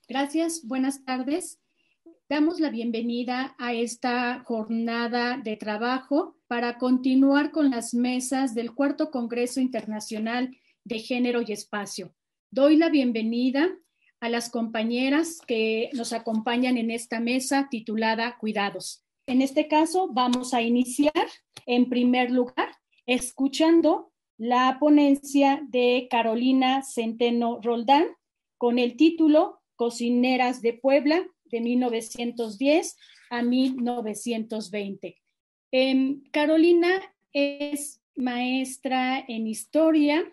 Gracias, buenas tardes. Damos la bienvenida a esta jornada de trabajo para continuar con las mesas del Cuarto Congreso Internacional de Género y Espacio. Doy la bienvenida a las compañeras que nos acompañan en esta mesa titulada Cuidados. En este caso, vamos a iniciar en primer lugar escuchando la ponencia de Carolina Centeno Roldán con el título Cocineras de Puebla, de 1910 a 1920. Carolina es maestra en historia,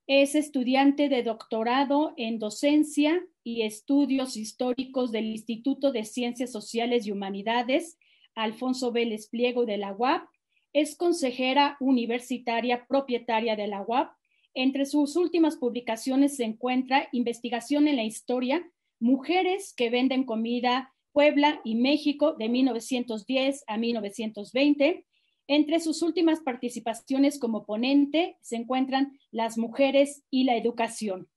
es estudiante de doctorado en docencia y estudios históricos del Instituto de Ciencias Sociales y Humanidades, Alfonso Vélez Pliego de la UAP, es consejera universitaria propietaria de la UAP. Entre sus últimas publicaciones se encuentra Investigación en la Historia, Mujeres que venden comida, Puebla y México, de 1910 a 1920. Entre sus últimas participaciones como ponente se encuentran Las mujeres y la educación.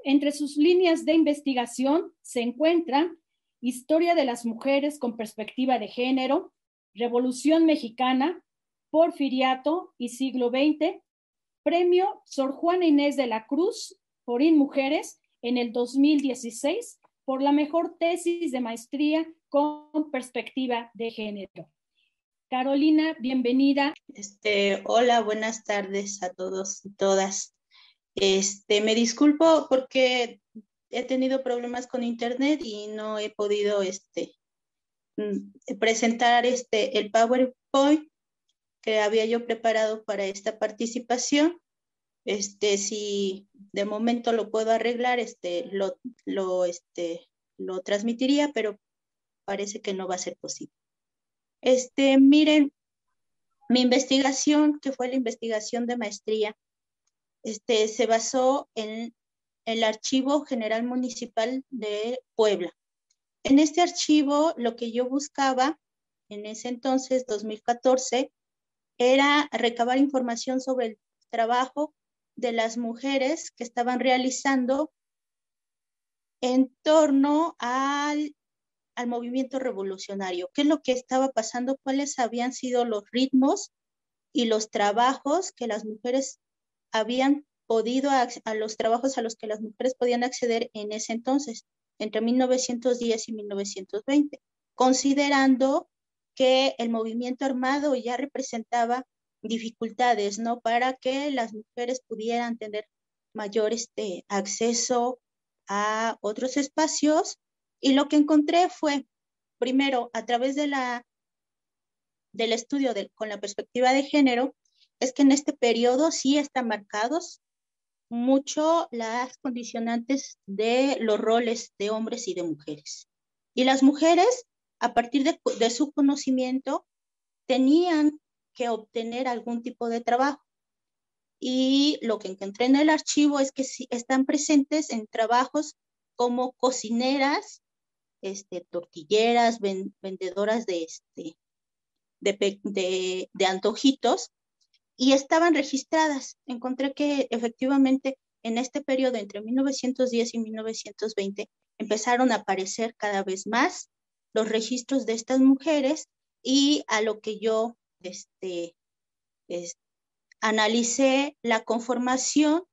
Entre sus líneas de investigación se encuentran Historia de las mujeres con perspectiva de género, Revolución Mexicana, Porfiriato y siglo XX, Premio Sor Juana Inés de la Cruz por InMujeres en el 2016 por la mejor tesis de maestría con perspectiva de género. Carolina, bienvenida. Hola, buenas tardes a todos y todas. Me disculpo porque he tenido problemas con internet y no he podido presentar el PowerPoint que había yo preparado para esta participación. Si de momento lo puedo arreglar, lo transmitiría, pero parece que no va a ser posible. Miren, mi investigación, que fue la investigación de maestría, se basó en el Archivo General Municipal de Puebla. En este archivo, lo que yo buscaba en ese entonces, 2014, era recabar información sobre el trabajo de las mujeres que estaban realizando en torno al movimiento revolucionario. ¿Qué es lo que estaba pasando? ¿Cuáles habían sido los ritmos y los trabajos que las mujeres habían podido, a los trabajos a los que las mujeres podían acceder en ese entonces, entre 1910 y 1920, considerando que el movimiento armado ya representaba dificultades, ¿no?, para que las mujeres pudieran tener mayor acceso a otros espacios. Y lo que encontré fue, primero, a través del estudio con la perspectiva de género, es que en este periodo sí están marcados mucho las condicionantes de los roles de hombres y de mujeres. Y las mujeres, a partir de su conocimiento, tenían que obtener algún tipo de trabajo. Y lo que encontré en el archivo es que sí están presentes en trabajos como cocineras, tortilleras, vendedoras de antojitos, y estaban registradas. Encontré que efectivamente en este periodo entre 1910 y 1920 empezaron a aparecer cada vez más los registros de estas mujeres, y a lo que yo analicé la conformación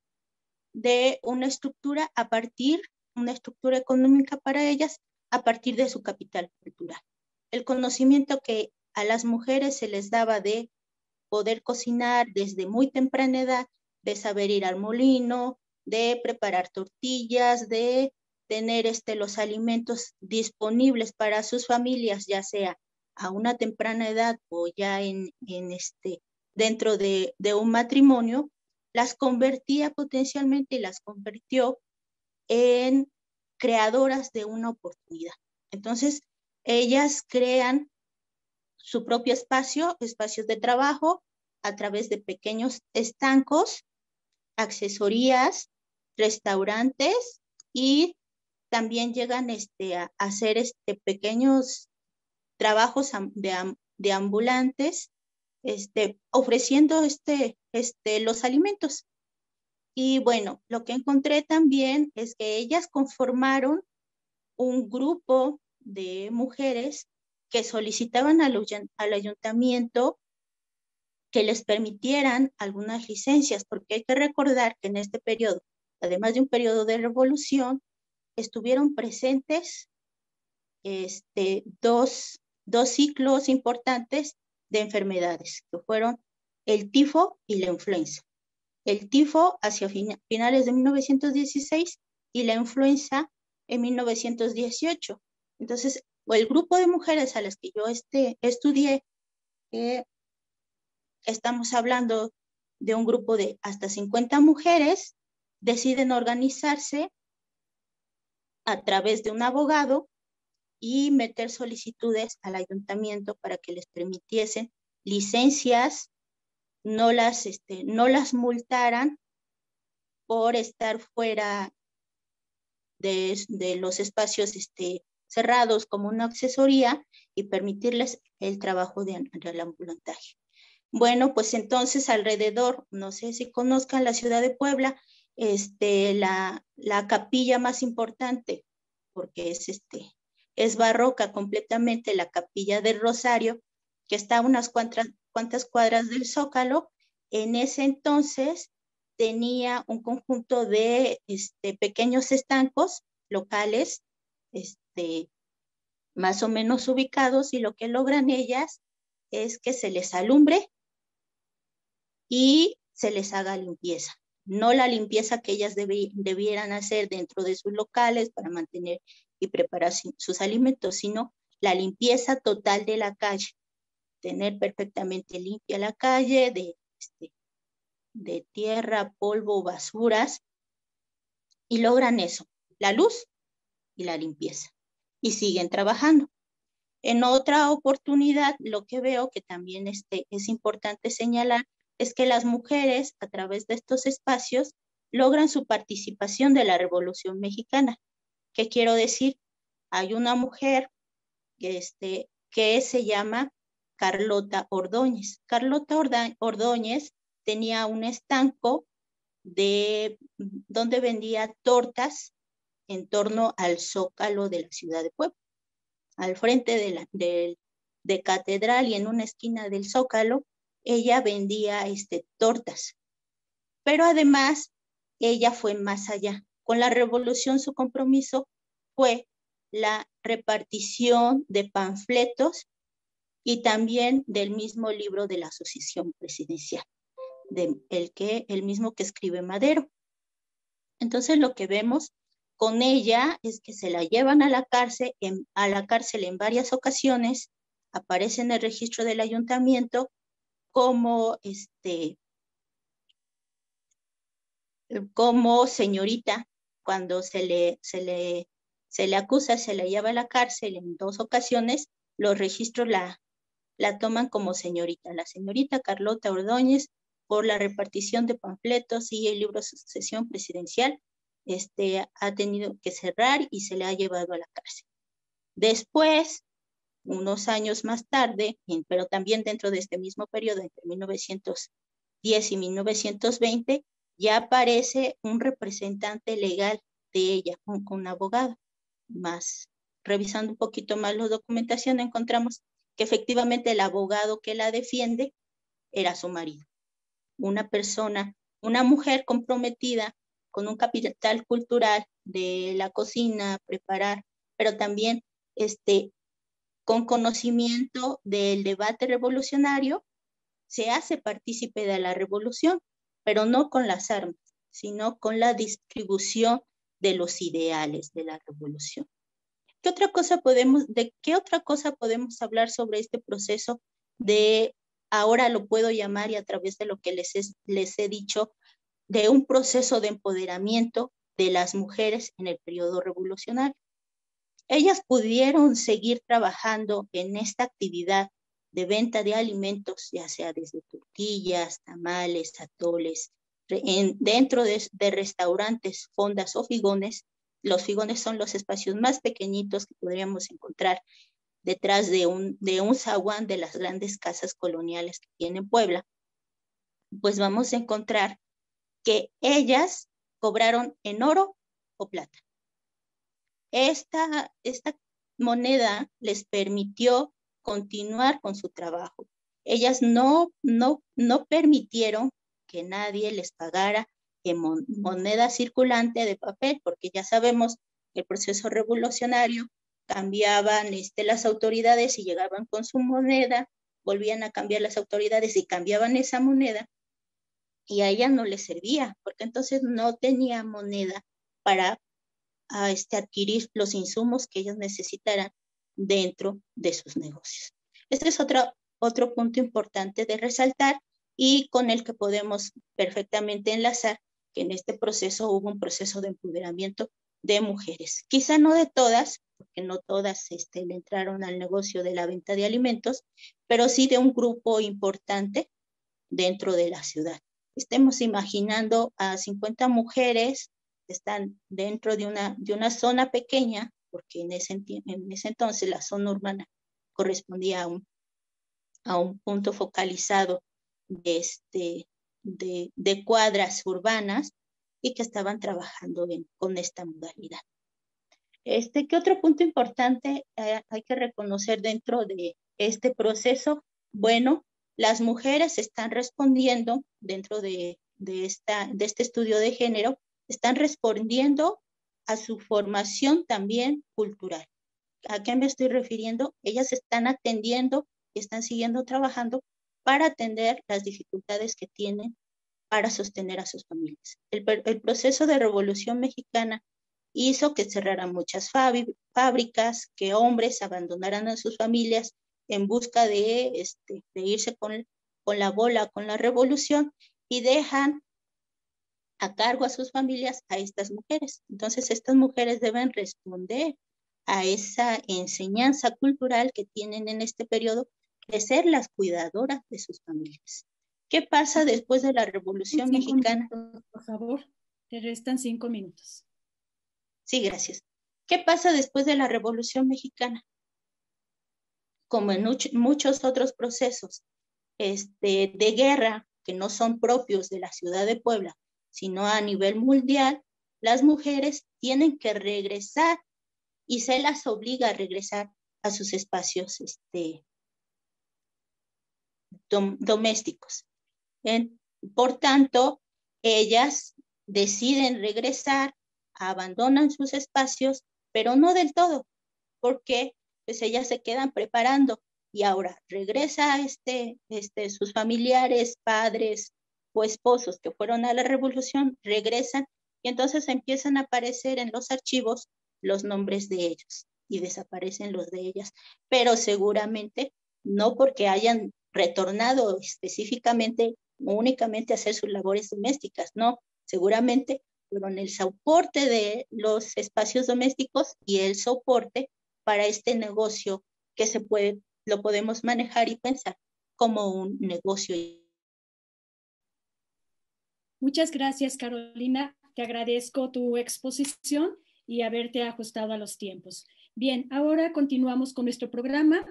de una estructura una estructura económica para ellas a partir de su capital cultural. El conocimiento que a las mujeres se les daba de poder cocinar desde muy temprana edad, de saber ir al molino, de preparar tortillas, de tener los alimentos disponibles para sus familias, ya sea a una temprana edad o ya dentro de un matrimonio, las convertía potencialmente y las convirtió en creadoras de una oportunidad. Entonces, ellas crean su propio espacios de trabajo a través de pequeños estancos, accesorías, restaurantes, y también llegan a hacer pequeños trabajos de ambulantes, ofreciendo los alimentos. Y bueno, lo que encontré también es que ellas conformaron un grupo de mujeres que solicitaban al ayuntamiento que les permitieran algunas licencias, porque hay que recordar que en este periodo, además de un periodo de revolución, estuvieron presentes dos ciclos importantes de enfermedades, que fueron el tifo y la influenza. El tifo hacia finales de 1916 y la influenza en 1918. Entonces, el grupo de mujeres a las que yo estudié, estamos hablando de un grupo de hasta 50 mujeres, deciden organizarse a través de un abogado y meter solicitudes al ayuntamiento para que les permitiesen licencias, no las multaran por estar fuera de los espacios cerrados como una accesoría y permitirles el trabajo del ambulantaje. Bueno, pues entonces alrededor, no sé si conozcan la ciudad de Puebla, la capilla más importante, porque es barroca completamente, la capilla del Rosario, que está a unas cuantas cuadras del Zócalo. En ese entonces tenía un conjunto de pequeños estancos locales, más o menos ubicados, y lo que logran ellas es que se les alumbre y se les haga limpieza. No la limpieza que ellas debieran hacer dentro de sus locales para mantener y preparar sus alimentos, sino la limpieza total de la calle, tener perfectamente limpia la calle de tierra, polvo, basuras, y logran eso, la luz y la limpieza, y siguen trabajando. En otra oportunidad, lo que veo que también es importante señalar es que las mujeres, a través de estos espacios, logran su participación de la Revolución Mexicana. ¿Qué quiero decir? Hay una mujer que se llama Carlota Ordóñez. Carlota Ordóñez tenía un estanco donde vendía tortas en torno al Zócalo de la ciudad de Puebla. Al frente de Catedral y en una esquina del Zócalo, ella vendía tortas. Pero además, ella fue más allá. Con la revolución, su compromiso fue la repartición de panfletos y también del mismo libro de la Asociación Presidencial, el mismo que escribe Madero. Entonces, lo que vemos con ella es que se la llevan a la cárcel en varias ocasiones, aparece en el registro del ayuntamiento como señorita. Cuando se le acusa, se la lleva a la cárcel en 2 ocasiones, los registros la toman como señorita, la señorita Carlota Ordóñez, por la repartición de panfletos y el libro de sucesión presidencial, ha tenido que cerrar y se le ha llevado a la cárcel. Después, unos años más tarde, pero también dentro de este mismo periodo, entre 1910 y 1920, ya aparece un representante legal de ella, un abogado. Revisando un poquito más la documentación, encontramos que efectivamente el abogado que la defiende era su marido. Una mujer comprometida con un capital cultural de la cocina, preparar, pero también con conocimiento del debate revolucionario, se hace partícipe de la revolución, pero no con las armas, sino con la distribución de los ideales de la revolución. ¿De qué otra cosa podemos hablar sobre este proceso ahora lo puedo llamar, y a través de lo que les he dicho, de un proceso de empoderamiento de las mujeres en el periodo revolucionario? Ellas pudieron seguir trabajando en esta actividad de venta de alimentos, ya sea desde tortillas, tamales, atoles, dentro de restaurantes, fondas o figones. Los figones son los espacios más pequeñitos que podríamos encontrar detrás de un zaguán de las grandes casas coloniales que tiene Puebla. Pues vamos a encontrar que ellas cobraron en oro o plata. esta moneda les permitió continuar con su trabajo. Ellas no permitieron que nadie les pagara en moneda circulante de papel, porque ya sabemos que el proceso revolucionario cambiaban las autoridades y llegaban con su moneda, volvían a cambiar las autoridades y cambiaban esa moneda, y a ella no les servía, porque entonces no tenía moneda para adquirir los insumos que ellos necesitaran dentro de sus negocios. Este es otro punto importante de resaltar y con el que podemos perfectamente enlazar que en este proceso hubo un proceso de empoderamiento de mujeres. Quizá no de todas, porque no todas le entraron al negocio de la venta de alimentos, pero sí de un grupo importante dentro de la ciudad. Estemos imaginando a 50 mujeres que están dentro de una zona pequeña, porque en ese entonces la zona urbana correspondía a un punto focalizado de cuadras urbanas y que estaban trabajando con esta modalidad. ¿Qué otro punto importante hay que reconocer dentro de este proceso? Bueno, las mujeres están respondiendo dentro de este estudio de género, están respondiendo a su formación también cultural. ¿A qué me estoy refiriendo? Ellas están atendiendo y están siguiendo trabajando para atender las dificultades que tienen para sostener a sus familias. El proceso de Revolución Mexicana hizo que cerraran muchas fábricas, que hombres abandonaran a sus familias en busca de irse con la bola, con la revolución, y dejan a cargo a sus familias a estas mujeres. Entonces, estas mujeres deben responder a esa enseñanza cultural que tienen en este periodo de ser las cuidadoras de sus familias. ¿Qué pasa después de la Revolución Mexicana? Minutos, por favor, te restan 5 minutos. Sí, gracias. ¿Qué pasa después de la Revolución Mexicana? Como en muchos otros procesos de guerra que no son propios de la ciudad de Puebla, sino a nivel mundial, las mujeres tienen que regresar y se las obliga a regresar a sus espacios domésticos. Por tanto, ellas deciden regresar, abandonan sus espacios, pero no del todo, porque pues ellas se quedan preparando y ahora regresa sus familiares, padres o esposos que fueron a la revolución, regresan y entonces empiezan a aparecer en los archivos los nombres de ellos y desaparecen los de ellas, pero seguramente no porque hayan retornado específicamente únicamente a hacer sus labores domésticas, no, seguramente fueron el soporte de los espacios domésticos y el soporte para este negocio que lo podemos manejar y pensar como un negocio. Muchas gracias, Carolina. Te agradezco tu exposición y haberte ajustado a los tiempos. Bien, ahora continuamos con nuestro programa.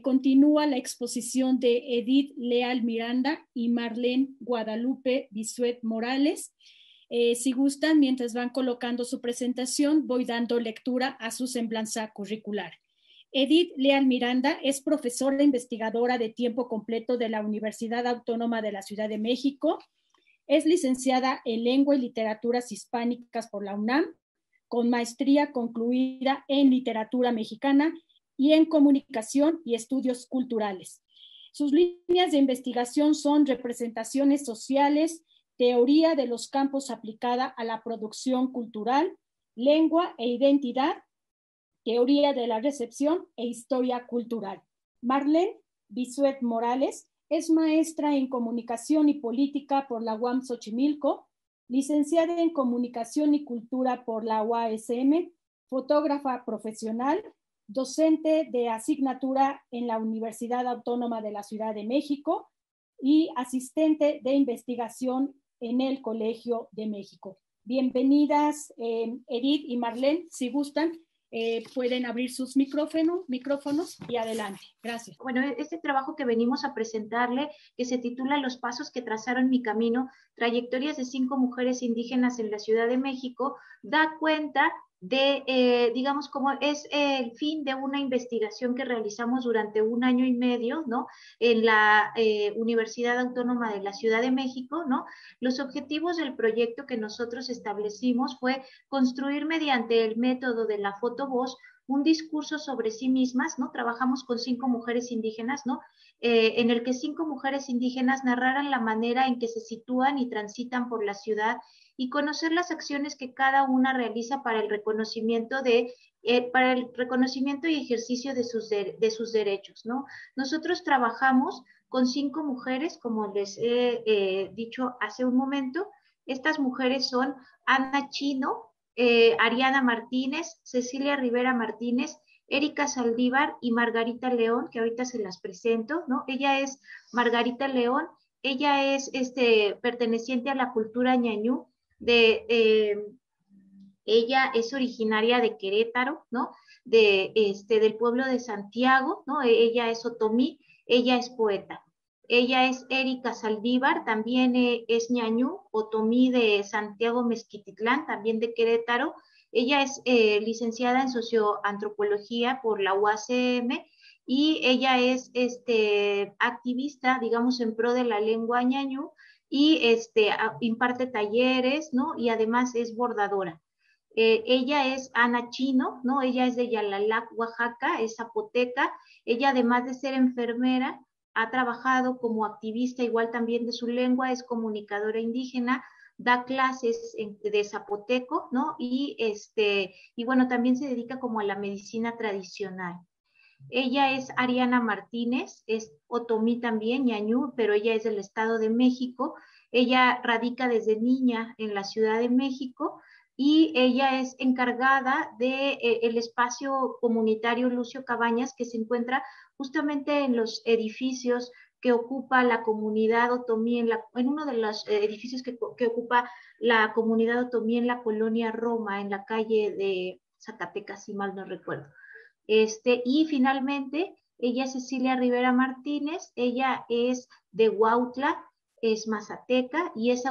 Continúa la exposición de Edith Leal Miranda y Marlene Guadalupe Bisuet Morales. Si gustan, mientras van colocando su presentación, voy dando lectura a su semblanza curricular. Edith Leal Miranda es profesora investigadora de tiempo completo de la Universidad Autónoma de la Ciudad de México. Es licenciada en Lengua y Literaturas Hispánicas por la UNAM, con maestría concluida en Literatura Mexicana y en Comunicación y Estudios Culturales. Sus líneas de investigación son representaciones sociales, teoría de los campos aplicada a la producción cultural, lengua e identidad, teoría de la recepción e historia cultural. Marlene Bisuet Morales es maestra en Comunicación y Política por la UAM Xochimilco, licenciada en Comunicación y Cultura por la UASM, fotógrafa profesional, docente de asignatura en la Universidad Autónoma de la Ciudad de México y asistente de investigación en el Colegio de México. Bienvenidas, Edith y Marlene, si gustan. Pueden abrir sus micrófonos y adelante. Gracias. Bueno, este trabajo que venimos a presentarle, que se titula Los pasos que trazaron mi camino, trayectorias de 5 mujeres indígenas en la Ciudad de México, da cuenta digamos, como es el fin de una investigación que realizamos durante 1 año y medio, ¿no? En la Universidad Autónoma de la Ciudad de México, ¿no? Los objetivos del proyecto que nosotros establecimos fue construir mediante el método de la fotovoz un discurso sobre sí mismas, ¿no? Trabajamos con 5 mujeres indígenas, ¿no? En el que 5 mujeres indígenas narraran la manera en que se sitúan y transitan por la ciudad y conocer las acciones que cada una realiza para el reconocimiento y ejercicio de sus derechos, ¿no? Nosotros trabajamos con 5 mujeres, como les he dicho hace un momento. Estas mujeres son Ana Chino, Ariana Martínez, Cecilia Rivera Martínez, Erika Saldívar y Margarita León, que ahorita se las presento, ¿no? Ella es Margarita León, ella es perteneciente a la cultura ñañú, ella es originaria de Querétaro, ¿no? Del pueblo de Santiago, ¿no? Ella es otomí, ella es poeta. Ella es Erika Saldívar, también es ñañú, otomí de Santiago Mezquititlán, también de Querétaro. Ella es licenciada en socioantropología por la UACM y ella es activista, digamos, en pro de la lengua ñañú y imparte talleres, ¿no? Y además es bordadora. Ella es Ana Chino, ¿no? Ella es de Yalalac, Oaxaca, es zapoteca. Ella, además de ser enfermera, ha trabajado como activista igual también de su lengua, es comunicadora indígena, da clases de zapoteco, ¿no? Y bueno, también se dedica como a la medicina tradicional. Ella es Ariana Martínez, es otomí también, ñañú, pero ella es del Estado de México. Ella radica desde niña en la Ciudad de México y ella es encargada de el espacio comunitario Lucio Cabañas, que se encuentra justamente en los edificios que ocupa la comunidad otomí, en uno de los edificios que ocupa la comunidad otomí en la colonia Roma, en la calle de Zacatecas, si mal no recuerdo. Y finalmente, ella es Cecilia Rivera Martínez, ella es de Huautla, es mazateca y es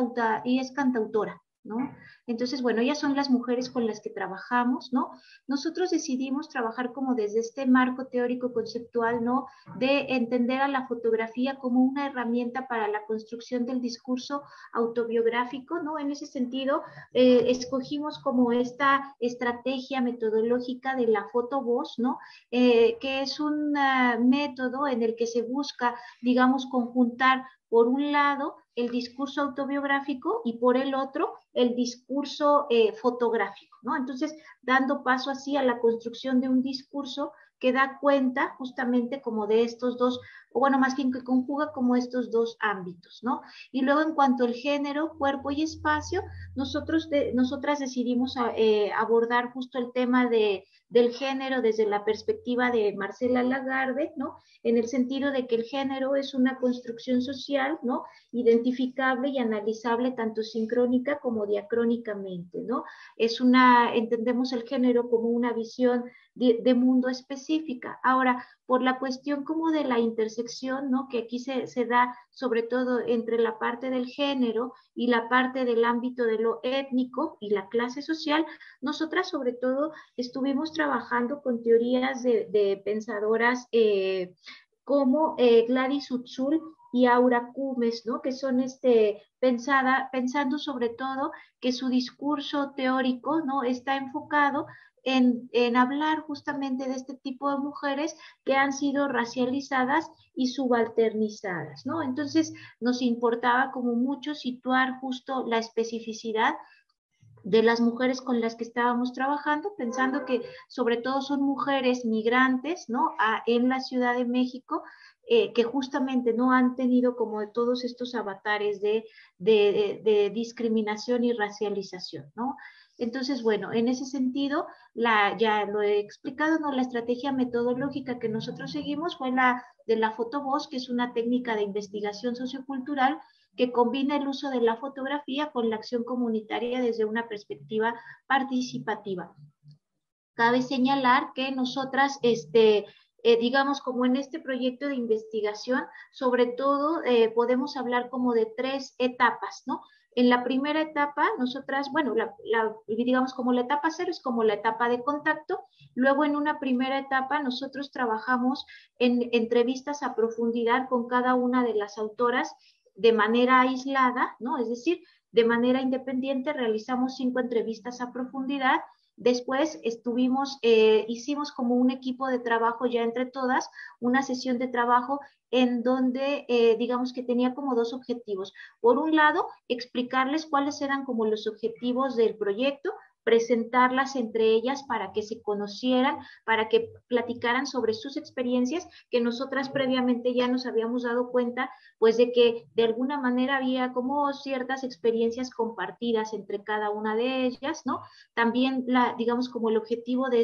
cantautora, ¿no? Entonces, bueno, ellas son las mujeres con las que trabajamos, ¿no? Nosotros decidimos trabajar como desde este marco teórico conceptual, ¿no? De entender a la fotografía como una herramienta para la construcción del discurso autobiográfico, ¿no? En ese sentido, escogimos como esta estrategia metodológica de la fotovoz, ¿no? Que es un método en el que se busca, digamos, conjuntar por un lado el discurso autobiográfico y por el otro el discurso fotográfico, ¿no? Entonces, dando paso así a la construcción de un discurso que da cuenta justamente como de estos dos, o bueno, más bien que conjuga como estos dos ámbitos, ¿no? Y luego en cuanto al género, cuerpo y espacio, nosotras decidimos abordar justo el tema del género desde la perspectiva de Marcela Lagarde, ¿no? En el sentido de que el género es una construcción social, ¿no? Identificable y analizable tanto sincrónica como diacrónicamente, ¿no? Entendemos el género como una visión de mundo específica. Ahora, por la cuestión como de la intersección, ¿no? Que aquí se da sobre todo entre la parte del género y la parte del ámbito de lo étnico y la clase social, nosotras sobre todo estuvimos trabajando con teorías de pensadoras como Gladys Utzul y Aura Cumes, ¿no? Que son pensando sobre todo que su discurso teórico, ¿no? Está enfocado en hablar justamente de este tipo de mujeres que han sido racializadas y subalternizadas, ¿no? Entonces nos importaba como mucho situar justo la especificidad de las mujeres con las que estábamos trabajando, pensando que sobre todo son mujeres migrantes, ¿no? En la Ciudad de México, que justamente no han tenido como de todos estos avatares de discriminación y racialización, ¿no? Entonces, bueno, en ese sentido, ya lo he explicado, ¿no? La estrategia metodológica que nosotros seguimos fue la de la fotovoz, que es una técnica de investigación sociocultural que combina el uso de la fotografía con la acción comunitaria desde una perspectiva participativa. Cabe señalar que nosotras, digamos, como en este proyecto de investigación, sobre todo podemos hablar como de 3 etapas, ¿no? En la primera etapa, nosotras, bueno, digamos como la etapa 0 es como la etapa de contacto. Luego en una primera etapa nosotros trabajamos en entrevistas a profundidad con cada una de las autoras de manera aislada, ¿no? Es decir, de manera independiente realizamos 5 entrevistas a profundidad. Después hicimos como un equipo de trabajo ya entre todas, una sesión de trabajo en donde digamos que tenía como 2 objetivos. Por un lado, explicarles cuáles eran como los objetivos del proyecto, presentarlas entre ellas para que se conocieran, para que platicaran sobre sus experiencias, que nosotras previamente ya nos habíamos dado cuenta, pues de que de alguna manera había como ciertas experiencias compartidas entre cada una de ellas, ¿no? También, digamos, como el objetivo de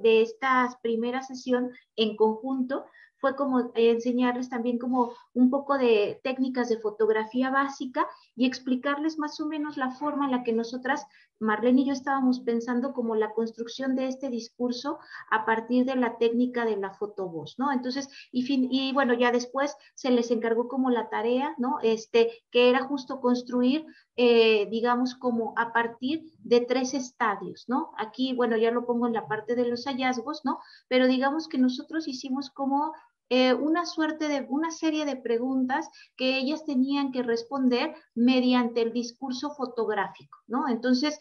de esta primera sesión en conjunto fue como enseñarles también como un poco de técnicas de fotografía básica y explicarles más o menos la forma en la que nosotras, Marlene y yo, estábamos pensando como la construcción de este discurso a partir de la técnica de la fotovoz, ¿no? Entonces, y bueno, ya después se les encargó como la tarea, ¿no? Que era justo construir, digamos, como a partir de 3 estadios, ¿no? Aquí, bueno, ya lo pongo en la parte de los hallazgos, ¿no? Pero digamos que nosotros hicimos como una serie de preguntas que ellas tenían que responder mediante el discurso fotográfico, ¿no? Entonces,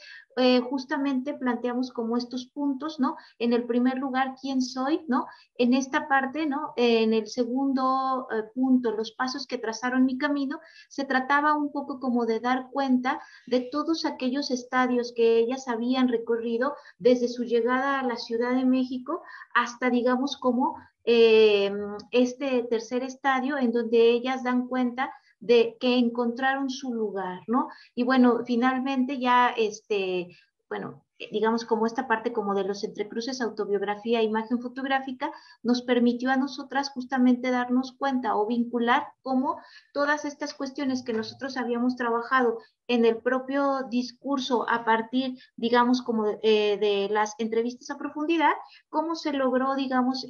justamente planteamos como estos puntos, ¿no? En el primer lugar, ¿quién soy?, ¿no? En esta parte, ¿no? En el segundo punto, los pasos que trazaron mi camino, se trataba un poco como de dar cuenta de todos aquellos estadios que ellas habían recorrido desde su llegada a la Ciudad de México hasta, digamos, como este tercer estadio en donde ellas dan cuenta de que encontraron su lugar, ¿no? Y bueno, finalmente ya, bueno, digamos como esta parte como de los entrecruces autobiografía e imagen fotográfica nos permitió a nosotras justamente darnos cuenta o vincular cómo todas estas cuestiones que nosotros habíamos trabajado en el propio discurso a partir, digamos, como de las entrevistas a profundidad, cómo se logró, digamos,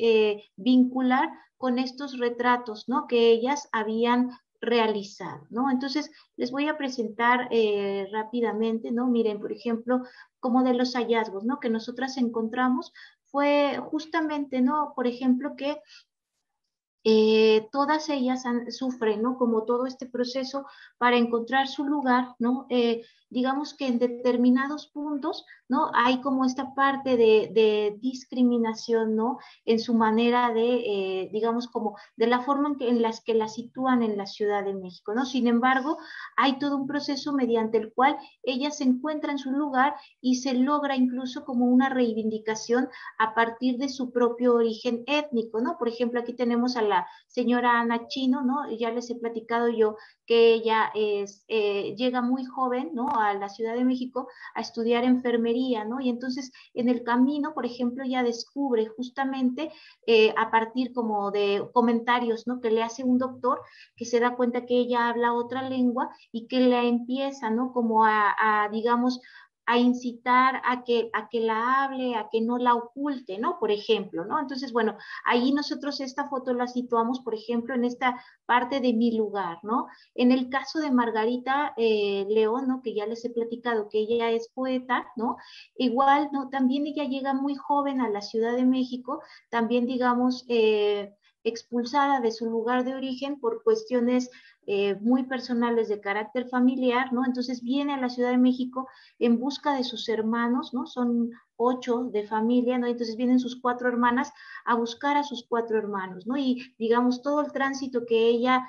vincular con estos retratos, ¿no? Que ellas habían realizado, ¿no? Entonces, les voy a presentar rápidamente, ¿no? Miren, por ejemplo, como de los hallazgos, ¿no? Que nosotras encontramos fue justamente, ¿no? Por ejemplo, que todas ellas sufren, ¿no? Como todo este proceso para encontrar su lugar, ¿no? Digamos que en determinados puntos, ¿no? Hay como esta parte de discriminación, ¿no? En su manera de, digamos, como de la forma en las que la sitúan en la Ciudad de México, ¿no? Sin embargo, hay todo un proceso mediante el cual ellas se encuentran su lugar y se logra incluso como una reivindicación a partir de su propio origen étnico, ¿no? Por ejemplo, aquí tenemos a la señora Ana Chino, ¿no? Ya les he platicado yo que ella llega muy joven, ¿no? A la Ciudad de México a estudiar enfermería, ¿no? Y entonces en el camino, por ejemplo, ya descubre justamente a partir como de comentarios, ¿no? Que le hace un doctor que se da cuenta que ella habla otra lengua y que la empieza, ¿no? Como digamos, a incitar a que la hable, a que no la oculte, ¿no? Por ejemplo, ¿no? Entonces, bueno, ahí nosotros esta foto la situamos, por ejemplo, en esta parte de mi lugar, ¿no? En el caso de Margarita León, ¿no? Que ya les he platicado que ella es poeta, ¿no? Igual, ¿no? También ella llega muy joven a la Ciudad de México, también, digamos, expulsada de su lugar de origen por cuestiones muy personales de carácter familiar, ¿no? Entonces viene a la Ciudad de México en busca de sus hermanos, ¿no? Son 8 de familia, ¿no? Entonces vienen sus 4 hermanas a buscar a sus 4 hermanos, ¿no? Y digamos, todo el tránsito que ella,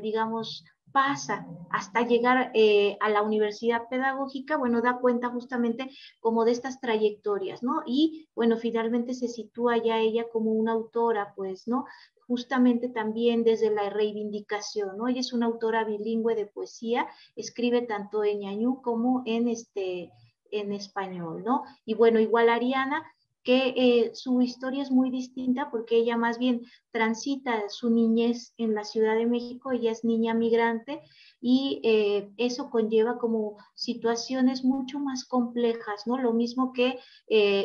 digamos, pasa hasta llegar a la universidad pedagógica, bueno, da cuenta justamente como de estas trayectorias, ¿no? Y bueno, finalmente se sitúa ya ella como una autora, pues, ¿no? Justamente también desde la reivindicación, ¿no? Ella es una autora bilingüe de poesía, escribe tanto en ñañú como en español, ¿no? Y bueno, igual Ariana, que su historia es muy distinta porque ella más bien transita su niñez en la Ciudad de México, ella es niña migrante y eso conlleva como situaciones mucho más complejas, ¿no? Lo mismo que,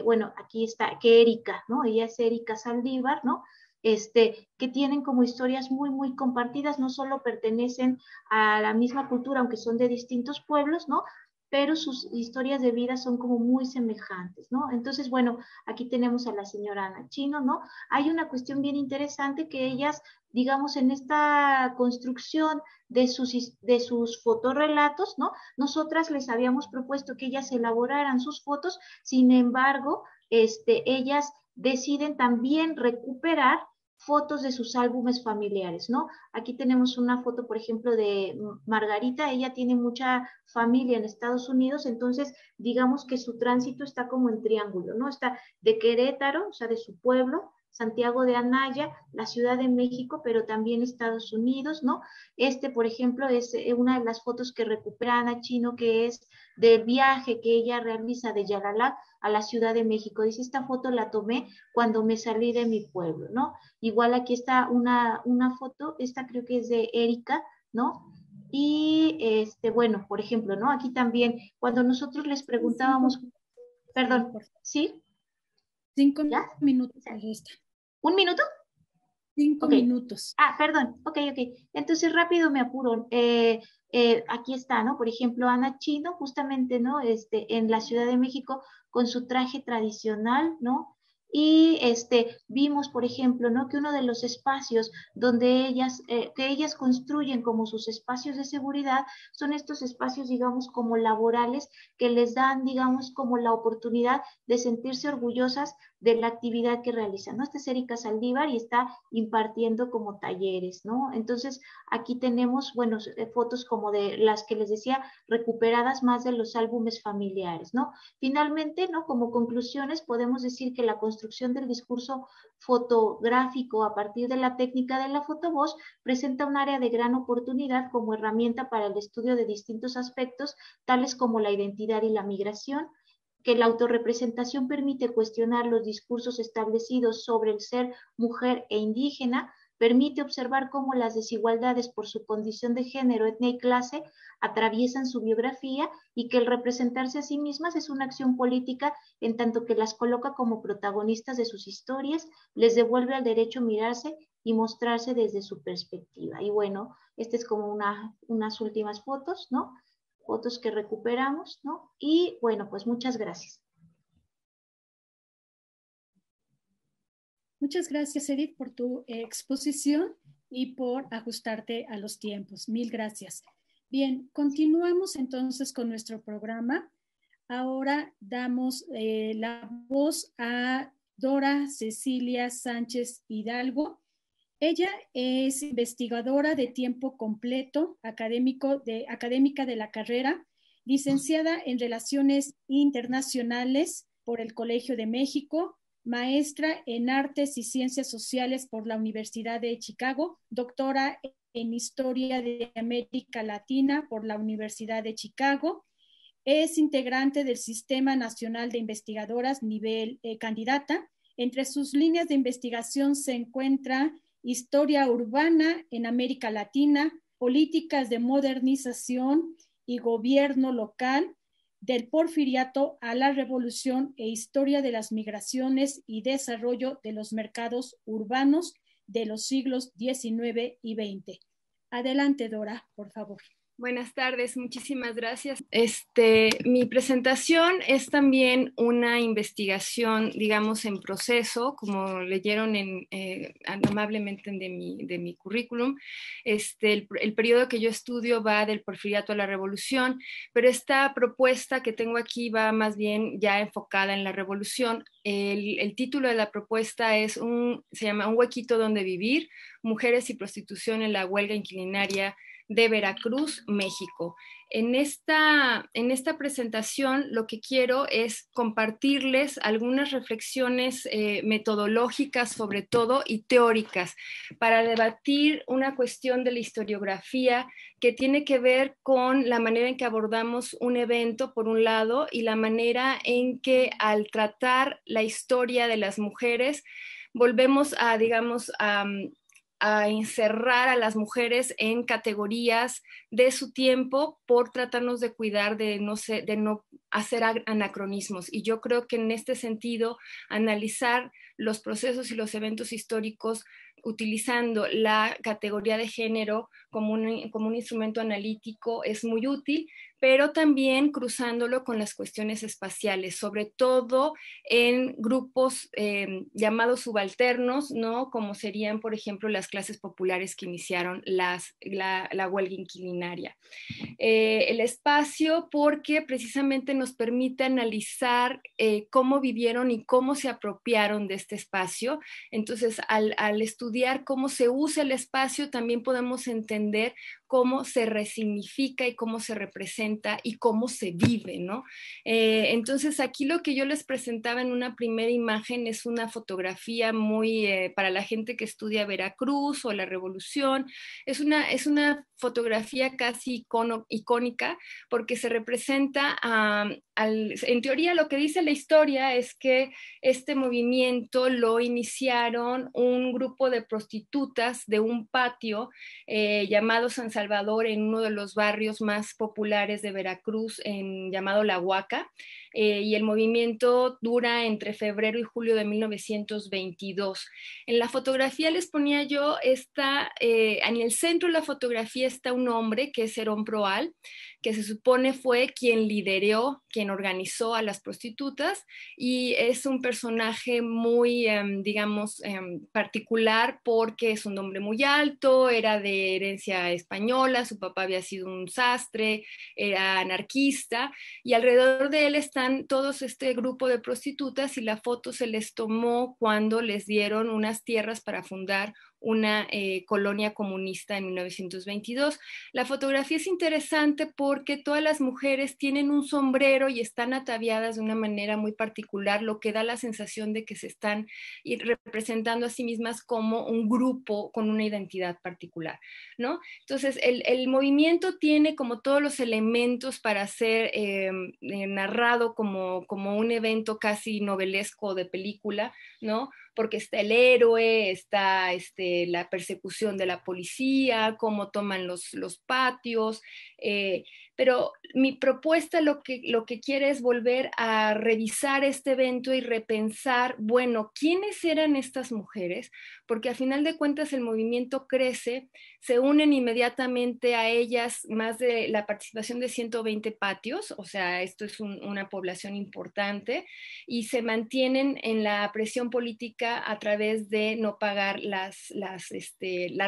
bueno, aquí está, que Erika, ¿no? Ella es Erika Saldívar, ¿no? que tienen como historias muy, muy compartidas, no solo pertenecen a la misma cultura, aunque son de distintos pueblos, ¿no? Pero sus historias de vida son como muy semejantes, ¿no? Entonces, bueno, aquí tenemos a la señora Ana Chino, ¿no? Hay una cuestión bien interesante que ellas, digamos, en esta construcción de sus fotorrelatos, ¿no? Nosotras les habíamos propuesto que ellas elaboraran sus fotos, sin embargo, ellas deciden también recuperar fotos de sus álbumes familiares, ¿no? Aquí tenemos una foto, por ejemplo, de Margarita, ella tiene mucha familia en Estados Unidos, entonces digamos que su tránsito está como en triángulo, ¿no? Está de Querétaro, o sea, de su pueblo, Santiago de Anaya, la Ciudad de México, pero también Estados Unidos, ¿no? Por ejemplo, es una de las fotos que recupera Ana Chino, que es del viaje que ella realiza de Yalalac a la Ciudad de México. Dice, esta foto la tomé cuando me salí de mi pueblo, ¿no? Igual aquí está una foto, esta creo que es de Erika, ¿no? Y bueno, por ejemplo, ¿no? Aquí también, cuando nosotros les preguntábamos, perdón, ¿sí? 5 ¿Ya? minutos me resta. ¿Un minuto? 5 okay. minutos. Perdón, ok. Entonces rápido me apuro. Aquí está, ¿no? Por ejemplo, Ana Chino, justamente, ¿no? En la Ciudad de México, con su traje tradicional, ¿no? Y vimos, por ejemplo, ¿no? Que uno de los espacios donde que ellas construyen como sus espacios de seguridad son estos espacios, digamos, como laborales que les dan, digamos, como la oportunidad de sentirse orgullosas de la actividad que realizan, ¿no? Esta es Erika Saldívar y está impartiendo como talleres, ¿no? Entonces, aquí tenemos, bueno, fotos como de las que les decía, recuperadas más de los álbumes familiares, ¿no? Finalmente, ¿no? Como conclusiones, podemos decir que la construcción del discurso fotográfico a partir de la técnica de la fotovoz presenta un área de gran oportunidad como herramienta para el estudio de distintos aspectos, tales como la identidad y la migración, que la autorrepresentación permite cuestionar los discursos establecidos sobre el ser mujer e indígena, permite observar cómo las desigualdades por su condición de género, etnia y clase atraviesan su biografía y que el representarse a sí mismas es una acción política en tanto que las coloca como protagonistas de sus historias, les devuelve al derecho a mirarse y mostrarse desde su perspectiva. Y bueno, esta es como unas últimas fotos, ¿no? Fotos que recuperamos, ¿no? Y bueno, pues muchas gracias. Muchas gracias, Edith, por tu exposición y por ajustarte a los tiempos. Mil gracias. Bien, continuamos entonces con nuestro programa. Ahora damos la voz a Dora Cecilia Sánchez Hidalgo. Ella es investigadora de tiempo completo, académica de la carrera, licenciada en Relaciones Internacionales por el Colegio de México, maestra en Artes y Ciencias Sociales por la Universidad de Chicago, doctora en Historia de América Latina por la Universidad de Chicago. Es integrante del Sistema Nacional de Investigadoras nivel candidata. Entre sus líneas de investigación se encuentra historia urbana en América Latina, políticas de modernización y gobierno local, del porfiriato a la revolución e historia de las migraciones y desarrollo de los mercados urbanos de los siglos XIX y XX. Adelante, Dora, por favor. Buenas tardes, muchísimas gracias. Mi presentación es también una investigación, digamos, en proceso, como leyeron amablemente de mi currículum. El periodo que yo estudio va del porfiriato a la revolución, pero esta propuesta que tengo aquí va más bien ya enfocada en la revolución. El título de la propuesta se llama Un huequito donde vivir, mujeres y prostitución en la huelga inquilinaria de Veracruz, México. En esta presentación lo que quiero es compartirles algunas reflexiones metodológicas sobre todo y teóricas para debatir una cuestión de la historiografía que tiene que ver con la manera en que abordamos un evento por un lado y la manera en que al tratar la historia de las mujeres volvemos a, digamos, a a encerrar a las mujeres en categorías de su tiempo por tratarnos de cuidar de no hacer anacronismos. Y yo creo que en este sentido, analizar los procesos y los eventos históricos utilizando la categoría de género como un instrumento analítico es muy útil, pero también cruzándolo con las cuestiones espaciales, sobre todo en grupos llamados subalternos, ¿no? Como serían, por ejemplo, las clases populares que iniciaron la huelga inquilinaria. El espacio porque precisamente nos permite analizar cómo vivieron y cómo se apropiaron de este espacio. Entonces, al estudiar cómo se usa el espacio, también podemos entender cómo se resignifica y cómo se representa y cómo se vive, ¿no? Entonces, aquí lo que yo les presentaba en una primera imagen es una fotografía muy, para la gente que estudia Veracruz o la Revolución, es una fotografía casi icónica porque se representa en teoría lo que dice la historia es que este movimiento lo iniciaron un grupo de prostitutas de un patio llamado San Salvador en uno de los barrios más populares de Veracruz llamado La Huaca, y el movimiento dura entre febrero y julio de 1922. En la fotografía les ponía yo en el centro de la fotografía está un hombre que es Herón Proal, que se supone fue quien lideró, quien organizó a las prostitutas, y es un personaje muy, digamos, particular porque es un hombre muy alto, era de herencia española, su papá había sido un sastre, era anarquista, y alrededor de él están todos este grupo de prostitutas y la foto se les tomó cuando les dieron unas tierras para fundar una colonia comunista en 1922. La fotografía es interesante porque todas las mujeres tienen un sombrero y están ataviadas de una manera muy particular, lo que da la sensación de que se están representando a sí mismas como un grupo con una identidad particular, ¿no? Entonces, el movimiento tiene como todos los elementos para ser narrado como un evento casi novelesco de película, ¿no? Porque está el héroe, está la persecución de la policía, cómo toman los patios, pero mi propuesta lo que quiere es volver a revisar este evento y repensar, bueno, ¿quiénes eran estas mujeres? Porque a final de cuentas el movimiento crece, se unen inmediatamente a ellas más de la participación de 120 patios, o sea, esto es una población importante, y se mantienen en la presión política a través de no pagar la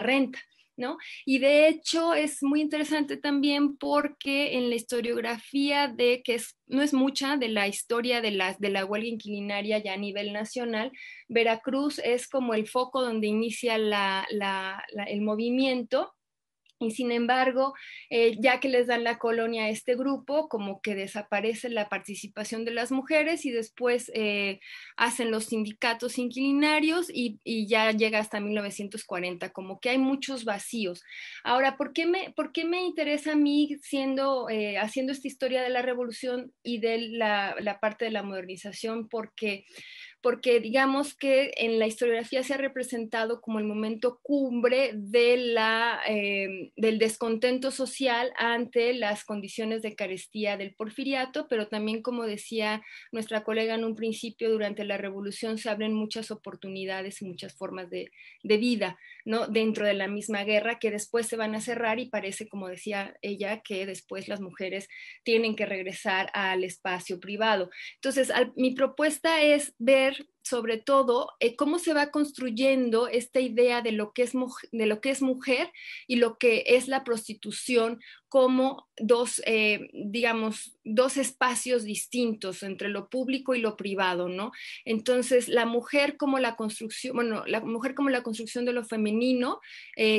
renta, ¿no? Y de hecho es muy interesante también porque en la historiografía no es mucha de la historia de la huelga inquilinaria ya a nivel nacional, Veracruz es como el foco donde inicia el movimiento. Y sin embargo, ya que les dan la colonia a este grupo, como que desaparece la participación de las mujeres y después hacen los sindicatos inquilinarios y ya llega hasta 1940, como que hay muchos vacíos. Ahora, ¿por qué me interesa a mí haciendo esta historia de la revolución y de la parte de la modernización? Porque digamos que en la historiografía se ha representado como el momento cumbre del descontento social ante las condiciones de carestía del porfiriato, pero también, como decía nuestra colega en un principio, durante la revolución se abren muchas oportunidades y muchas formas de vida, ¿no? Dentro de la misma guerra que después se van a cerrar y parece, como decía ella, que después las mujeres tienen que regresar al espacio privado. Entonces, mi propuesta es ver sobre todo cómo se va construyendo esta idea de lo que es mujer y lo que es la prostitución como dos espacios distintos entre lo público y lo privado, ¿no? Entonces, la mujer como la construcción de lo femenino,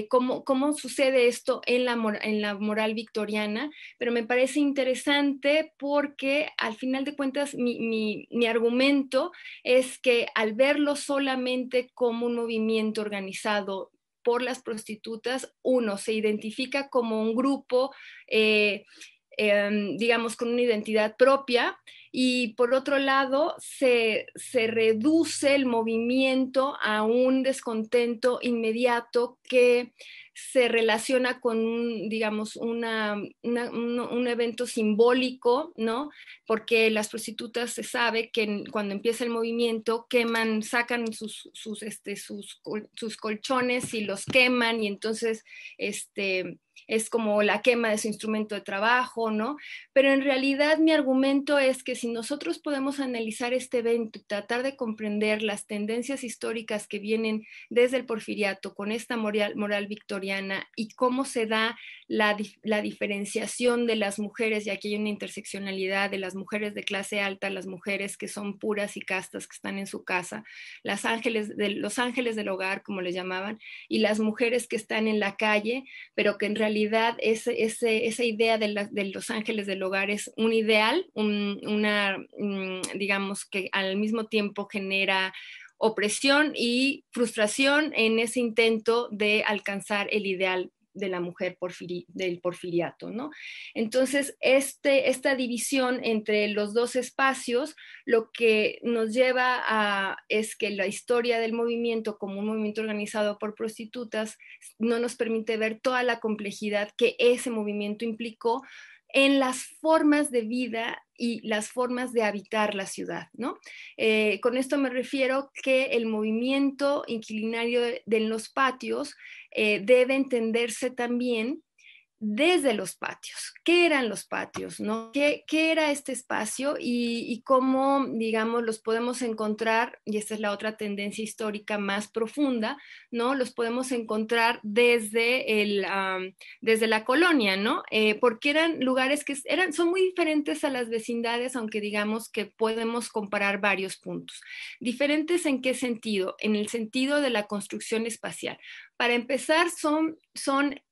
cómo sucede esto en la moral victoriana, pero me parece interesante porque al final de cuentas mi argumento es que al verlo solamente como un movimiento organizado por las prostitutas, uno se identifica como un grupo digamos, con una identidad propia, y por otro lado se reduce el movimiento a un descontento inmediato que se relaciona con, digamos, un evento simbólico, ¿no? Porque las prostitutas se sabe que cuando empieza el movimiento queman, sacan sus colchones y los queman, y entonces es como la quema de su instrumento de trabajo, ¿no? Pero en realidad mi argumento es que si nosotros podemos analizar este evento y tratar de comprender las tendencias históricas que vienen desde el porfiriato con esta moral victoriana y cómo se da la diferenciación de las mujeres, y aquí hay una interseccionalidad de las mujeres de clase alta, las mujeres que son puras y castas, que están en su casa, los ángeles del hogar, como les llamaban, y las mujeres que están en la calle, pero que en realidad esa idea de los ángeles del hogar es un ideal, digamos que al mismo tiempo genera opresión y frustración en ese intento de alcanzar el ideal de la mujer del porfiriato, ¿no? Entonces, esta división entre los dos espacios lo que nos lleva es que la historia del movimiento como un movimiento organizado por prostitutas no nos permite ver toda la complejidad que ese movimiento implicó en las formas de vida y las formas de habitar la ciudad, ¿no? Con esto me refiero que el movimiento inquilinario de los patios debe entenderse también desde los patios. ¿Qué eran los patios, no? ¿Qué era este espacio y cómo, digamos, los podemos encontrar? Y esta es la otra tendencia histórica más profunda, ¿no? Los podemos encontrar desde la colonia, ¿no? Porque eran lugares que son muy diferentes a las vecindades, aunque digamos que podemos comparar varios puntos. ¿Diferentes en qué sentido? En el sentido de la construcción espacial. Para empezar, son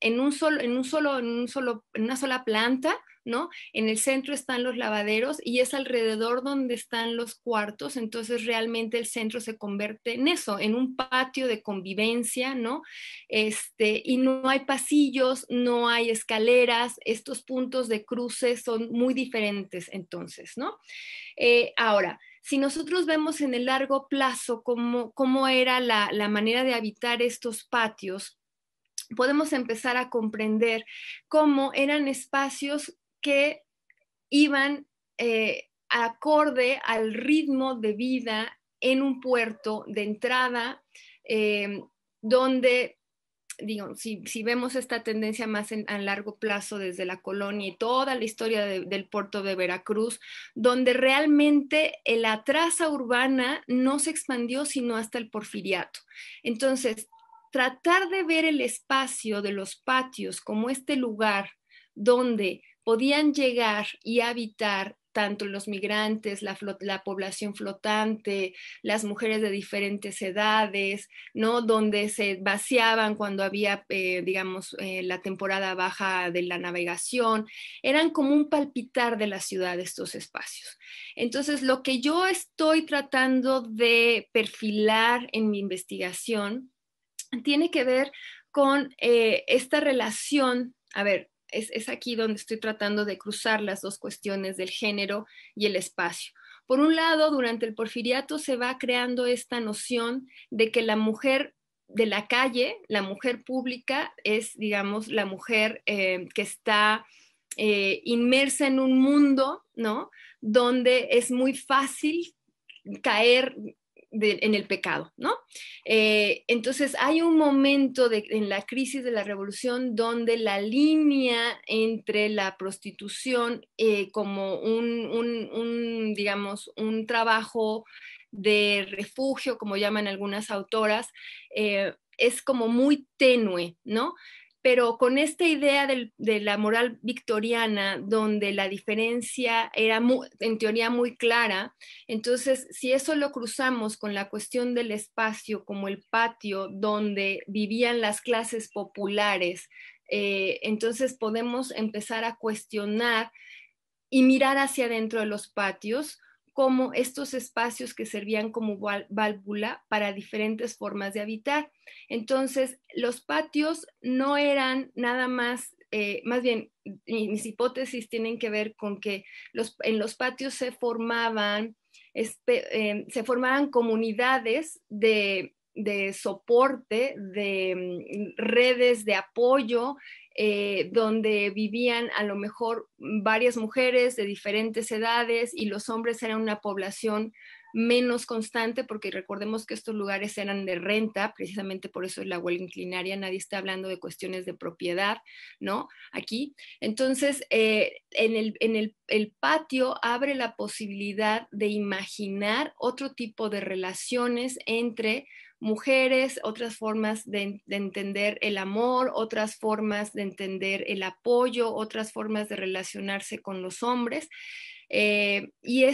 en una sola planta, ¿no? En el centro están los lavaderos y es alrededor donde están los cuartos, entonces realmente el centro se convierte en eso, en un patio de convivencia, ¿no? Y no hay pasillos, no hay escaleras, estos puntos de cruce son muy diferentes entonces, ¿no? Ahora, si nosotros vemos en el largo plazo cómo era la manera de habitar estos patios, podemos empezar a comprender cómo eran espacios que iban acorde al ritmo de vida en un puerto de entrada, donde digo, si vemos esta tendencia más a largo plazo desde la colonia y toda la historia del puerto de Veracruz, donde realmente la traza urbana no se expandió sino hasta el porfiriato. Entonces, tratar de ver el espacio de los patios como este lugar donde podían llegar y habitar tanto los migrantes, la población flotante, las mujeres de diferentes edades, ¿no? Donde se vaciaban cuando había, digamos, la temporada baja de la navegación. Eran como un palpitar de la ciudad estos espacios. Entonces, lo que yo estoy tratando de perfilar en mi investigación tiene que ver con esta relación, a ver, es aquí donde estoy tratando de cruzar las dos cuestiones del género y el espacio. Por un lado, durante el porfiriato se va creando esta noción de que la mujer de la calle, la mujer pública, es, digamos, la mujer que está inmersa en un mundo, ¿no? Donde es muy fácil caer en el pecado, ¿no? Entonces hay un momento en la crisis de la revolución donde la línea entre la prostitución como digamos, un trabajo de refugio, como llaman algunas autoras, es como muy tenue, ¿no? Pero con esta idea de la moral victoriana, donde la diferencia era en teoría muy clara, entonces si eso lo cruzamos con la cuestión del espacio como el patio donde vivían las clases populares, entonces podemos empezar a cuestionar y mirar hacia adentro de los patios como estos espacios que servían como válvula para diferentes formas de habitar. Entonces, los patios no eran nada más más bien, mis hipótesis tienen que ver con que en los patios se formaban comunidades de soporte, de redes de apoyo, donde vivían a lo mejor varias mujeres de diferentes edades y los hombres eran una población menos constante, porque recordemos que estos lugares eran de renta, precisamente por eso es la huelga inclinaria, nadie está hablando de cuestiones de propiedad, ¿no? Aquí. Entonces, el patio abre la posibilidad de imaginar otro tipo de relaciones entre mujeres, otras formas de entender el amor, otras formas de entender el apoyo, otras formas de relacionarse con los hombres. Y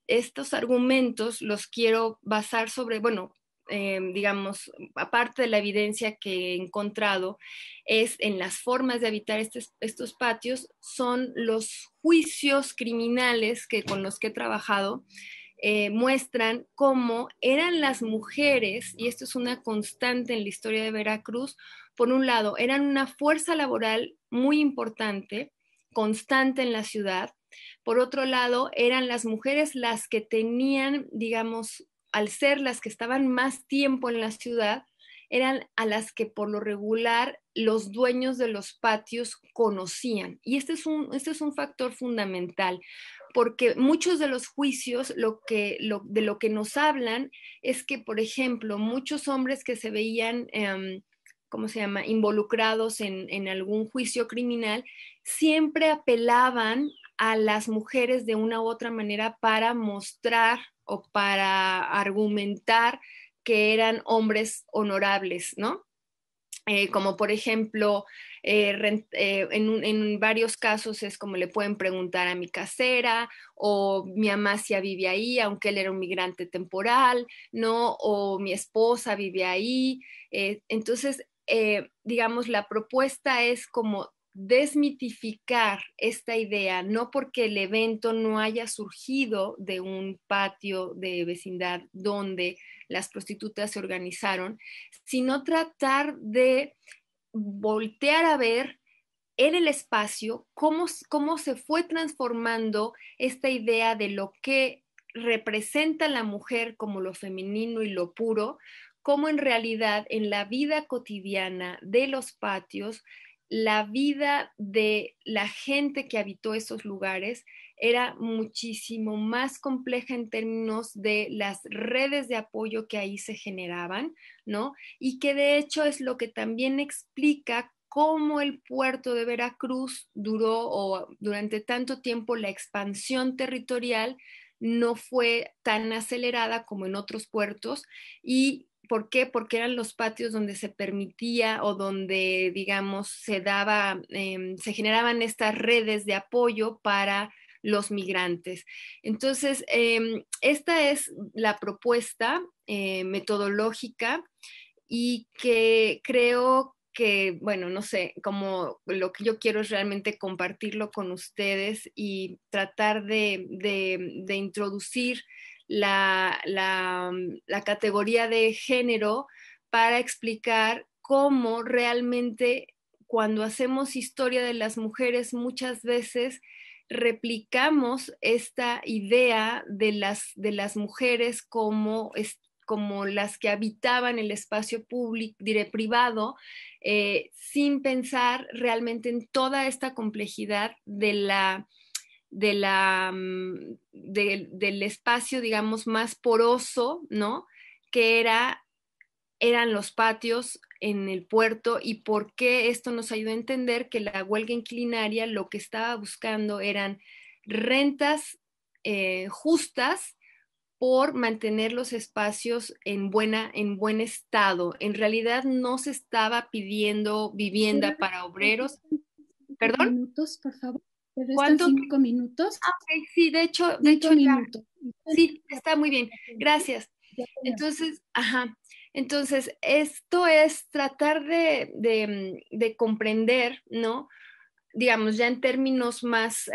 estos argumentos los quiero basar sobre, bueno, digamos, aparte de la evidencia que he encontrado, es en las formas de habitar estos patios, son los juicios criminales con los que he trabajado, muestran cómo eran las mujeres, y esto es una constante en la historia de Veracruz. Por un lado, eran una fuerza laboral muy importante, constante en la ciudad. Por otro lado, eran las mujeres las que tenían, digamos, al ser las que estaban más tiempo en la ciudad, eran a las que por lo regular los dueños de los patios conocían. Y este es un factor fundamental, porque muchos de los juicios de lo que nos hablan es que, por ejemplo, muchos hombres que se veían, ¿cómo se llama?, involucrados en algún juicio criminal, siempre apelaban a las mujeres de una u otra manera para mostrar o para argumentar que eran hombres honorables, ¿no? Como por ejemplo, en varios casos es como le pueden preguntar a mi casera, o mi amacia vive ahí, aunque él era un migrante temporal, ¿no? O mi esposa vive ahí. Entonces, digamos, la propuesta es como desmitificar esta idea, no porque el evento no haya surgido de un patio de vecindad donde las prostitutas se organizaron, sino tratar de voltear a ver en el espacio cómo se fue transformando esta idea de lo que representa la mujer como lo femenino y lo puro, cómo en realidad en la vida cotidiana de los patios, la vida de la gente que habitó esos lugares era muchísimo más compleja en términos de las redes de apoyo que ahí se generaban, ¿no? Y que de hecho es lo que también explica cómo el puerto de Veracruz durante tanto tiempo la expansión territorial no fue tan acelerada como en otros puertos. ¿Y por qué? Porque eran los patios donde se permitía o donde, digamos, se generaban estas redes de apoyo para los migrantes. Entonces, esta es la propuesta metodológica, y que creo que, bueno, no sé, como lo que yo quiero es realmente compartirlo con ustedes y tratar de introducir la categoría de género para explicar cómo realmente cuando hacemos historia de las mujeres muchas veces replicamos esta idea de las mujeres como las que habitaban el espacio público, diré privado, sin pensar realmente en toda esta complejidad del espacio, digamos, más poroso, ¿no? Que eran los patios en el puerto, y por qué esto nos ayudó a entender que la huelga inclinaria lo que estaba buscando eran rentas justas por mantener los espacios en buen estado. En realidad no se estaba pidiendo vivienda para obreros. ¿Perdón? Minutos, por favor. ¿Te restan ¿Cuánto? 5 minutos? Okay, sí, de hecho minutos. Sí, está muy bien. Gracias. Entonces, esto es tratar de comprender, ¿no? Digamos, ya en términos más,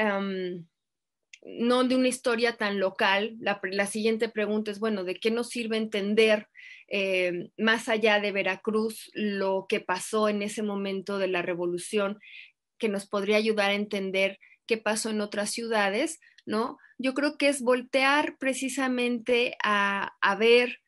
no de una historia tan local. La siguiente pregunta es, bueno, ¿de qué nos sirve entender más allá de Veracruz lo que pasó en ese momento de la revolución? que nos podría ayudar a entender qué pasó en otras ciudades, ¿no? Yo creo que es voltear precisamente a ver,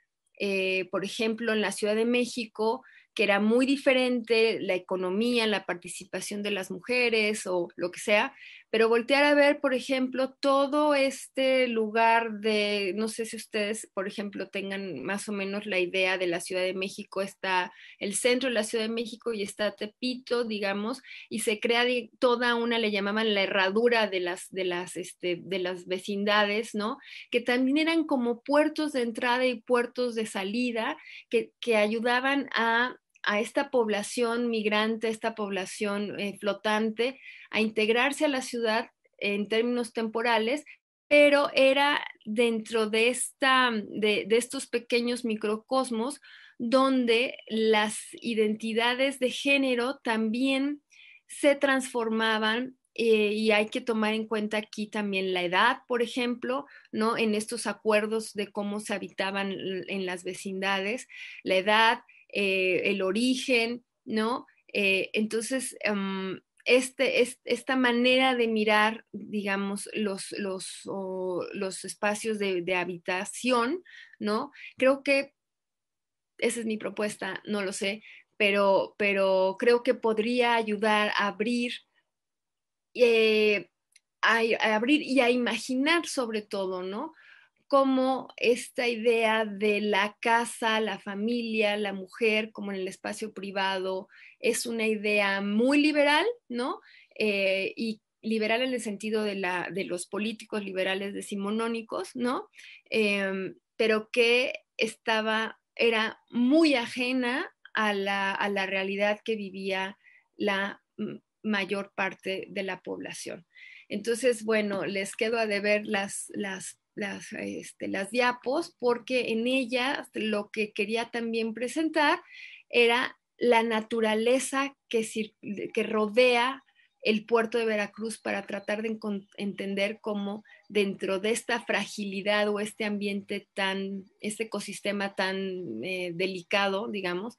por ejemplo, en la Ciudad de México, que era muy diferente la economía, la participación de las mujeres o lo que sea, pero voltear a ver, por ejemplo, todo este lugar de, no sé si ustedes, por ejemplo, tengan más o menos la idea de la Ciudad de México, está el centro de la Ciudad de México y está Tepito, digamos, y se crea toda una, le llamaban la herradura de las vecindades, ¿no? Que también eran como puertos de entrada y puertos de salida que ayudaban a esta población migrante, esta población flotante, a integrarse a la ciudad en términos temporales, pero era dentro de estos pequeños microcosmos donde las identidades de género también se transformaban. Y hay que tomar en cuenta aquí también la edad, por ejemplo, ¿no? En estos acuerdos de cómo se habitaban en las vecindades, la edad, el origen, ¿no? Entonces, esta manera de mirar, digamos, los espacios de habitación, ¿no? Creo que esa es mi propuesta, no lo sé, pero creo que podría ayudar a abrir, a abrir y a imaginar sobre todo, ¿no? Como esta idea de la casa, la familia, la mujer como en el espacio privado es una idea muy liberal, ¿no? Y liberal en el sentido de los políticos liberales decimonónicos, ¿no? Pero que era muy ajena a la realidad que vivía la mayor parte de la población. Entonces, bueno, les quedo a deber las diapos, porque en ellas lo que quería también presentar era la naturaleza que rodea el puerto de Veracruz, para tratar de entender cómo dentro de esta fragilidad o este ambiente este ecosistema tan delicado, digamos,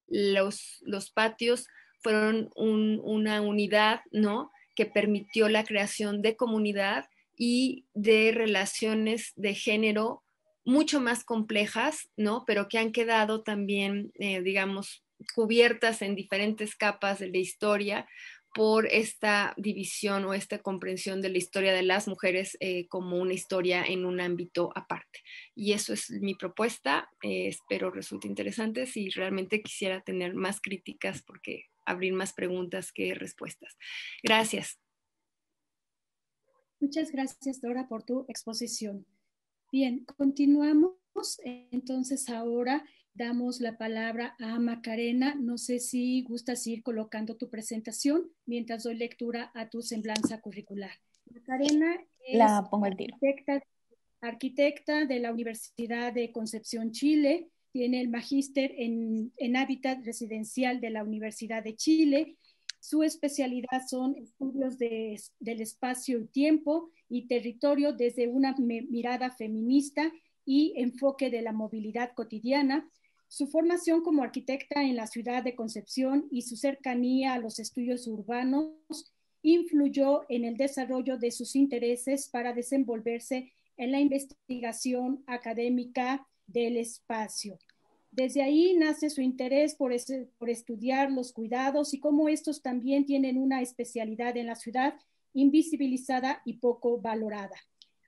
los patios fueron una unidad, ¿no? Que permitió la creación de comunidad y de relaciones de género mucho más complejas, ¿no? Pero que han quedado también, digamos, cubiertas en diferentes capas de la historia por esta división o esta comprensión de la historia de las mujeres como una historia en un ámbito aparte. Y eso es mi propuesta. Espero resulte interesante. Si realmente quisiera tener más críticas, porque abrir más preguntas que respuestas. Gracias. Muchas gracias, Dora, por tu exposición. Bien, continuamos. Entonces ahora damos la palabra a Macarena. No sé si gustas ir colocando tu presentación mientras doy lectura a tu semblanza curricular. Macarena es la pongo al tiro. Arquitecta de la Universidad de Concepción, Chile. Tiene el magíster en hábitat residencial de la Universidad de Chile. Su especialidad son estudios del espacio y tiempo y territorio desde una mirada feminista y enfoque de la movilidad cotidiana. Su formación como arquitecta en la ciudad de Concepción y su cercanía a los estudios urbanos influyó en el desarrollo de sus intereses para desenvolverse en la investigación académica del espacio. Desde ahí nace su interés por estudiar los cuidados y cómo estos también tienen una especialidad en la ciudad invisibilizada y poco valorada.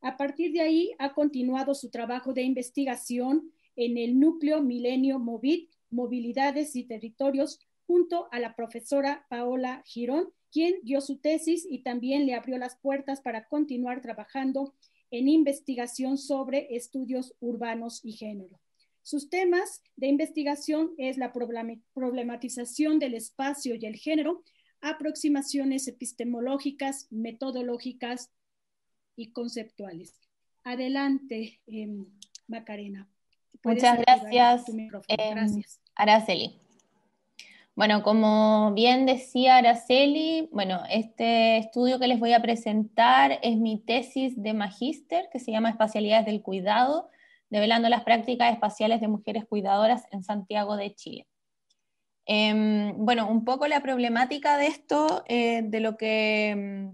A partir de ahí ha continuado su trabajo de investigación en el núcleo Milenio Movit, Movilidades y Territorios, junto a la profesora Paola Girón, quien dio su tesis y también le abrió las puertas para continuar trabajando en investigación sobre estudios urbanos y género. Sus temas de investigación es la problematización del espacio y el género, aproximaciones epistemológicas, metodológicas y conceptuales. Adelante, Macarena. Muchas gracias, Gracias, Araceli. Bueno, como bien decía Araceli, bueno, este estudio que les voy a presentar es mi tesis de magíster, que se llama Espacialidades del Cuidado, develando las prácticas espaciales de mujeres cuidadoras en Santiago de Chile. Bueno, un poco la problemática de esto, de lo que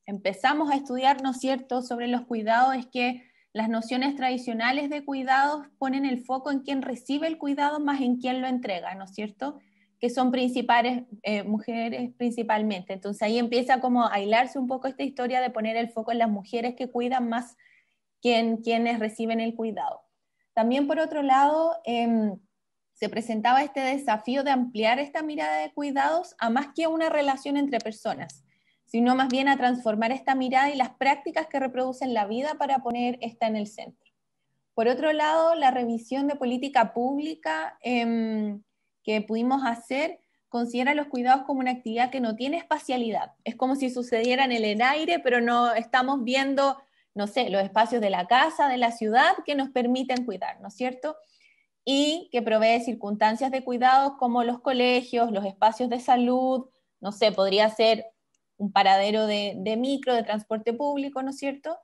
empezamos a estudiar, ¿no es cierto?, sobre los cuidados, es que las nociones tradicionales de cuidados ponen el foco en quien recibe el cuidado más en quien lo entrega, ¿no es cierto?, que son principales, mujeres principalmente. Entonces ahí empieza como a hilarse un poco esta historia de poner el foco en las mujeres que cuidan más que en quienes reciben el cuidado. También por otro lado, se presentaba este desafío de ampliar esta mirada de cuidados a más que una relación entre personas, sino más bien a transformar esta mirada y las prácticas que reproducen la vida para poner esta en el centro. Por otro lado, la revisión de política pública que pudimos hacer considera los cuidados como una actividad que no tiene espacialidad. Es como si sucedieran en el aire, pero no estamos viendo, no sé, los espacios de la casa, de la ciudad, que nos permiten cuidar, ¿no es cierto?, y que provee circunstancias de cuidados como los colegios, los espacios de salud, no sé, podría ser un paradero de micro, de transporte público, ¿no es cierto?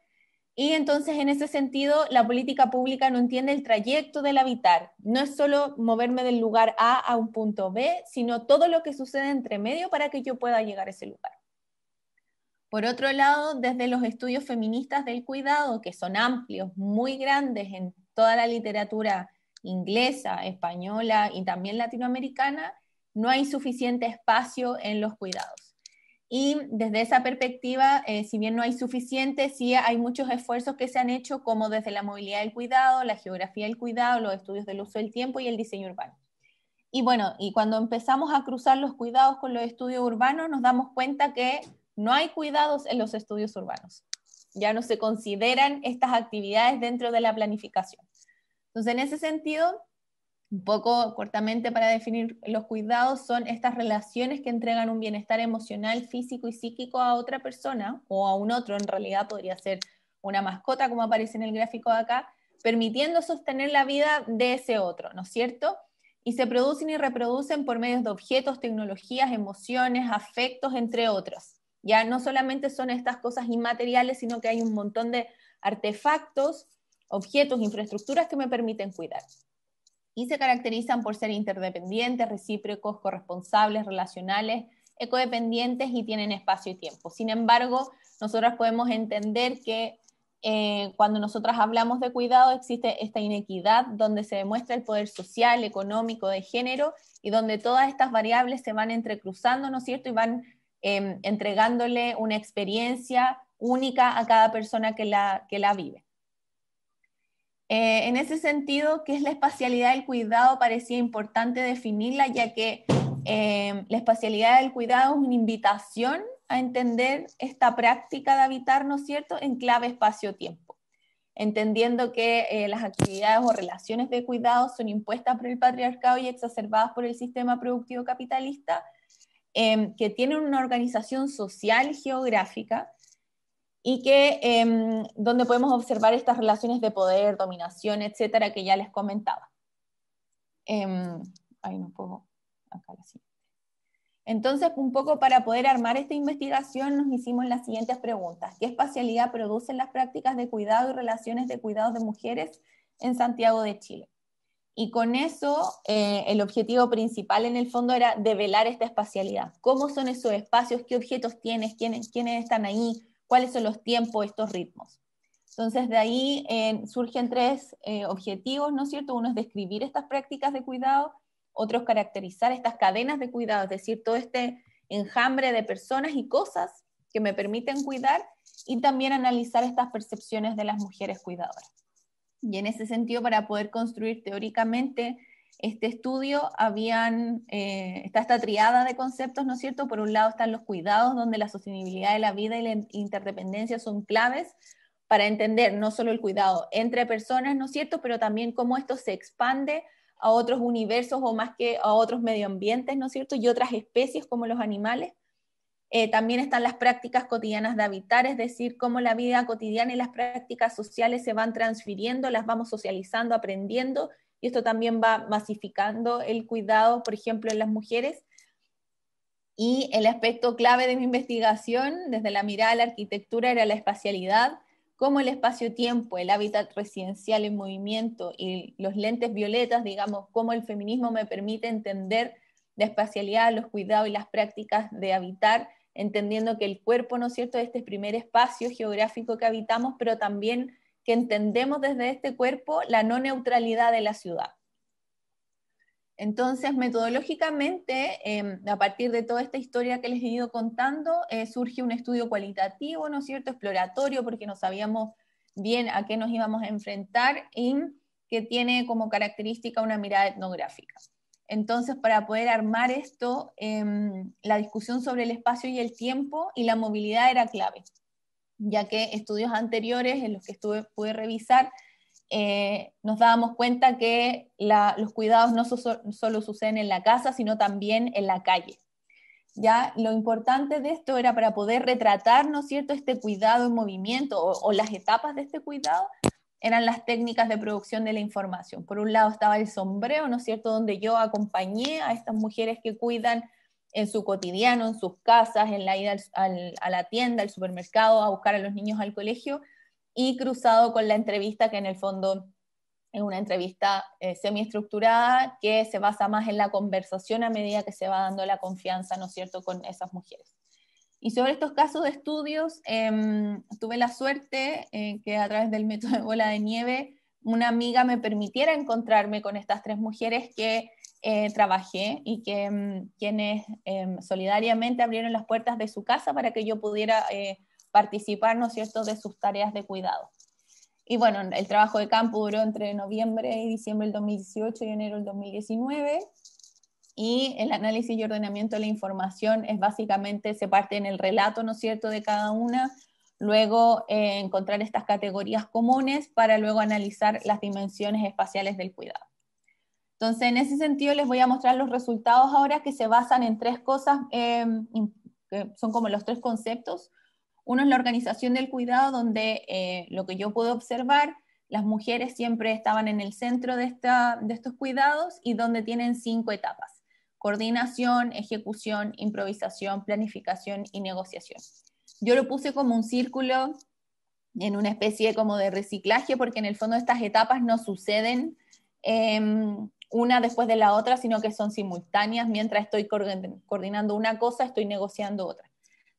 Y entonces, en ese sentido, la política pública no entiende el trayecto del habitar. No es solo moverme del lugar A un punto B, sino todo lo que sucede entre medio para que yo pueda llegar a ese lugar. Por otro lado, desde los estudios feministas del cuidado, que son amplios, muy grandes en toda la literatura inglesa, española y también latinoamericana, no hay suficiente espacio en los cuidados. Y desde esa perspectiva, si bien no hay suficiente, sí hay muchos esfuerzos que se han hecho, como desde la movilidad del cuidado, la geografía del cuidado, los estudios del uso del tiempo y el diseño urbano. Y bueno, y cuando empezamos a cruzar los cuidados con los estudios urbanos, nos damos cuenta que no hay cuidados en los estudios urbanos. Ya no se consideran estas actividades dentro de la planificación. Entonces, en ese sentido, un poco cortamente para definir los cuidados, son estas relaciones que entregan un bienestar emocional, físico y psíquico a otra persona, o a un otro, en realidad podría ser una mascota, como aparece en el gráfico de acá, permitiendo sostener la vida de ese otro, ¿no es cierto? Y se producen y reproducen por medios de objetos, tecnologías, emociones, afectos, entre otros. Ya no solamente son estas cosas inmateriales, sino que hay un montón de artefactos, objetos, infraestructuras que me permiten cuidar. Y se caracterizan por ser interdependientes, recíprocos, corresponsables, relacionales, ecodependientes y tienen espacio y tiempo. Sin embargo, nosotras podemos entender que cuando nosotras hablamos de cuidado existe esta inequidad donde se demuestra el poder social, económico, de género y donde todas estas variables se van entrecruzando, ¿no es cierto? Y van entregándole una experiencia única a cada persona que la vive. En ese sentido, ¿qué es la espacialidad del cuidado? Parecía importante definirla, ya que la espacialidad del cuidado es una invitación a entender esta práctica de habitar, ¿no es cierto?, en clave espacio-tiempo, entendiendo que las actividades o relaciones de cuidado son impuestas por el patriarcado y exacerbadas por el sistema productivo capitalista, que tienen una organización social geográfica, y que donde podemos observar estas relaciones de poder, dominación, etcétera, que ya les comentaba. Ahí no puedo, acá la siguiente. Entonces, un poco para poder armar esta investigación, nos hicimos las siguientes preguntas. ¿Qué espacialidad producen las prácticas de cuidado y relaciones de cuidados de mujeres en Santiago de Chile? Y con eso, el objetivo principal en el fondo era develar esta espacialidad. ¿Cómo son esos espacios? ¿Qué objetos tienes? ¿Quiénes están ahí? ¿Cuáles son los tiempos, estos ritmos? Entonces, de ahí surgen tres objetivos, ¿no es cierto? Uno es describir estas prácticas de cuidado, otro es caracterizar estas cadenas de cuidado, es decir, todo este enjambre de personas y cosas que me permiten cuidar, y también analizar estas percepciones de las mujeres cuidadoras. Y en ese sentido, para poder construir teóricamente este estudio, está esta triada de conceptos, ¿no es cierto? Por un lado están los cuidados, donde la sostenibilidad de la vida y la interdependencia son claves para entender no solo el cuidado entre personas, ¿no es cierto?, pero también cómo esto se expande a otros universos o más que a otros medioambientes, ¿no es cierto?, y otras especies como los animales. También están las prácticas cotidianas de habitar, es decir, cómo la vida cotidiana y las prácticas sociales se van transfiriendo, las vamos socializando, aprendiendo, y esto también va masificando el cuidado, por ejemplo, en las mujeres. Y el aspecto clave de mi investigación, desde la mirada de la arquitectura, era la espacialidad, cómo el espacio-tiempo, el hábitat residencial en movimiento y los lentes violetas, digamos, cómo el feminismo me permite entender de espacialidad, los cuidados y las prácticas de habitar, entendiendo que el cuerpo, ¿no es cierto?, es este primer espacio geográfico que habitamos, pero también que entendemos desde este cuerpo la no neutralidad de la ciudad. Entonces, metodológicamente, a partir de toda esta historia que les he ido contando, surge un estudio cualitativo, ¿no es cierto?, exploratorio, porque no sabíamos bien a qué nos íbamos a enfrentar, y que tiene como característica una mirada etnográfica. Entonces, para poder armar esto, la discusión sobre el espacio y el tiempo y la movilidad era clave, ya que estudios anteriores en los que pude revisar, nos dábamos cuenta que los cuidados no solo suceden en la casa, sino también en la calle. Ya lo importante de esto era para poder retratar, ¿no es cierto?, este cuidado en movimiento o las etapas de este cuidado, eran las técnicas de producción de la información. Por un lado estaba el sombreo, ¿no es cierto?, donde yo acompañé a estas mujeres que cuidan en su cotidiano, en sus casas, en la ida a la tienda, al supermercado, a buscar a los niños al colegio, y cruzado con la entrevista, que en el fondo es una entrevista semiestructurada que se basa más en la conversación a medida que se va dando la confianza, ¿no es cierto?, con esas mujeres. Y sobre estos casos de estudios, tuve la suerte que a través del método de bola de nieve, una amiga me permitiera encontrarme con estas 3 mujeres que trabajé y que quienes solidariamente abrieron las puertas de su casa para que yo pudiera participar, ¿no es cierto?, de sus tareas de cuidado. Y bueno, el trabajo de campo duró entre noviembre y diciembre del 2018 y enero del 2019, y el análisis y ordenamiento de la información es básicamente, se parte en el relato, ¿no es cierto?, de cada una, luego encontrar estas categorías comunes para luego analizar las dimensiones espaciales del cuidado. Entonces, en ese sentido les voy a mostrar los resultados ahora, que se basan en 3 cosas, que son como los 3 conceptos. Uno es la organización del cuidado, donde lo que yo puedo observar, las mujeres siempre estaban en el centro de estos cuidados, y donde tienen 5 etapas: coordinación, ejecución, improvisación, planificación y negociación. Yo lo puse como un círculo en una especie como de reciclaje, porque en el fondo estas etapas no suceden una después de la otra, sino que son simultáneas. Mientras estoy coordinando una cosa, estoy negociando otra.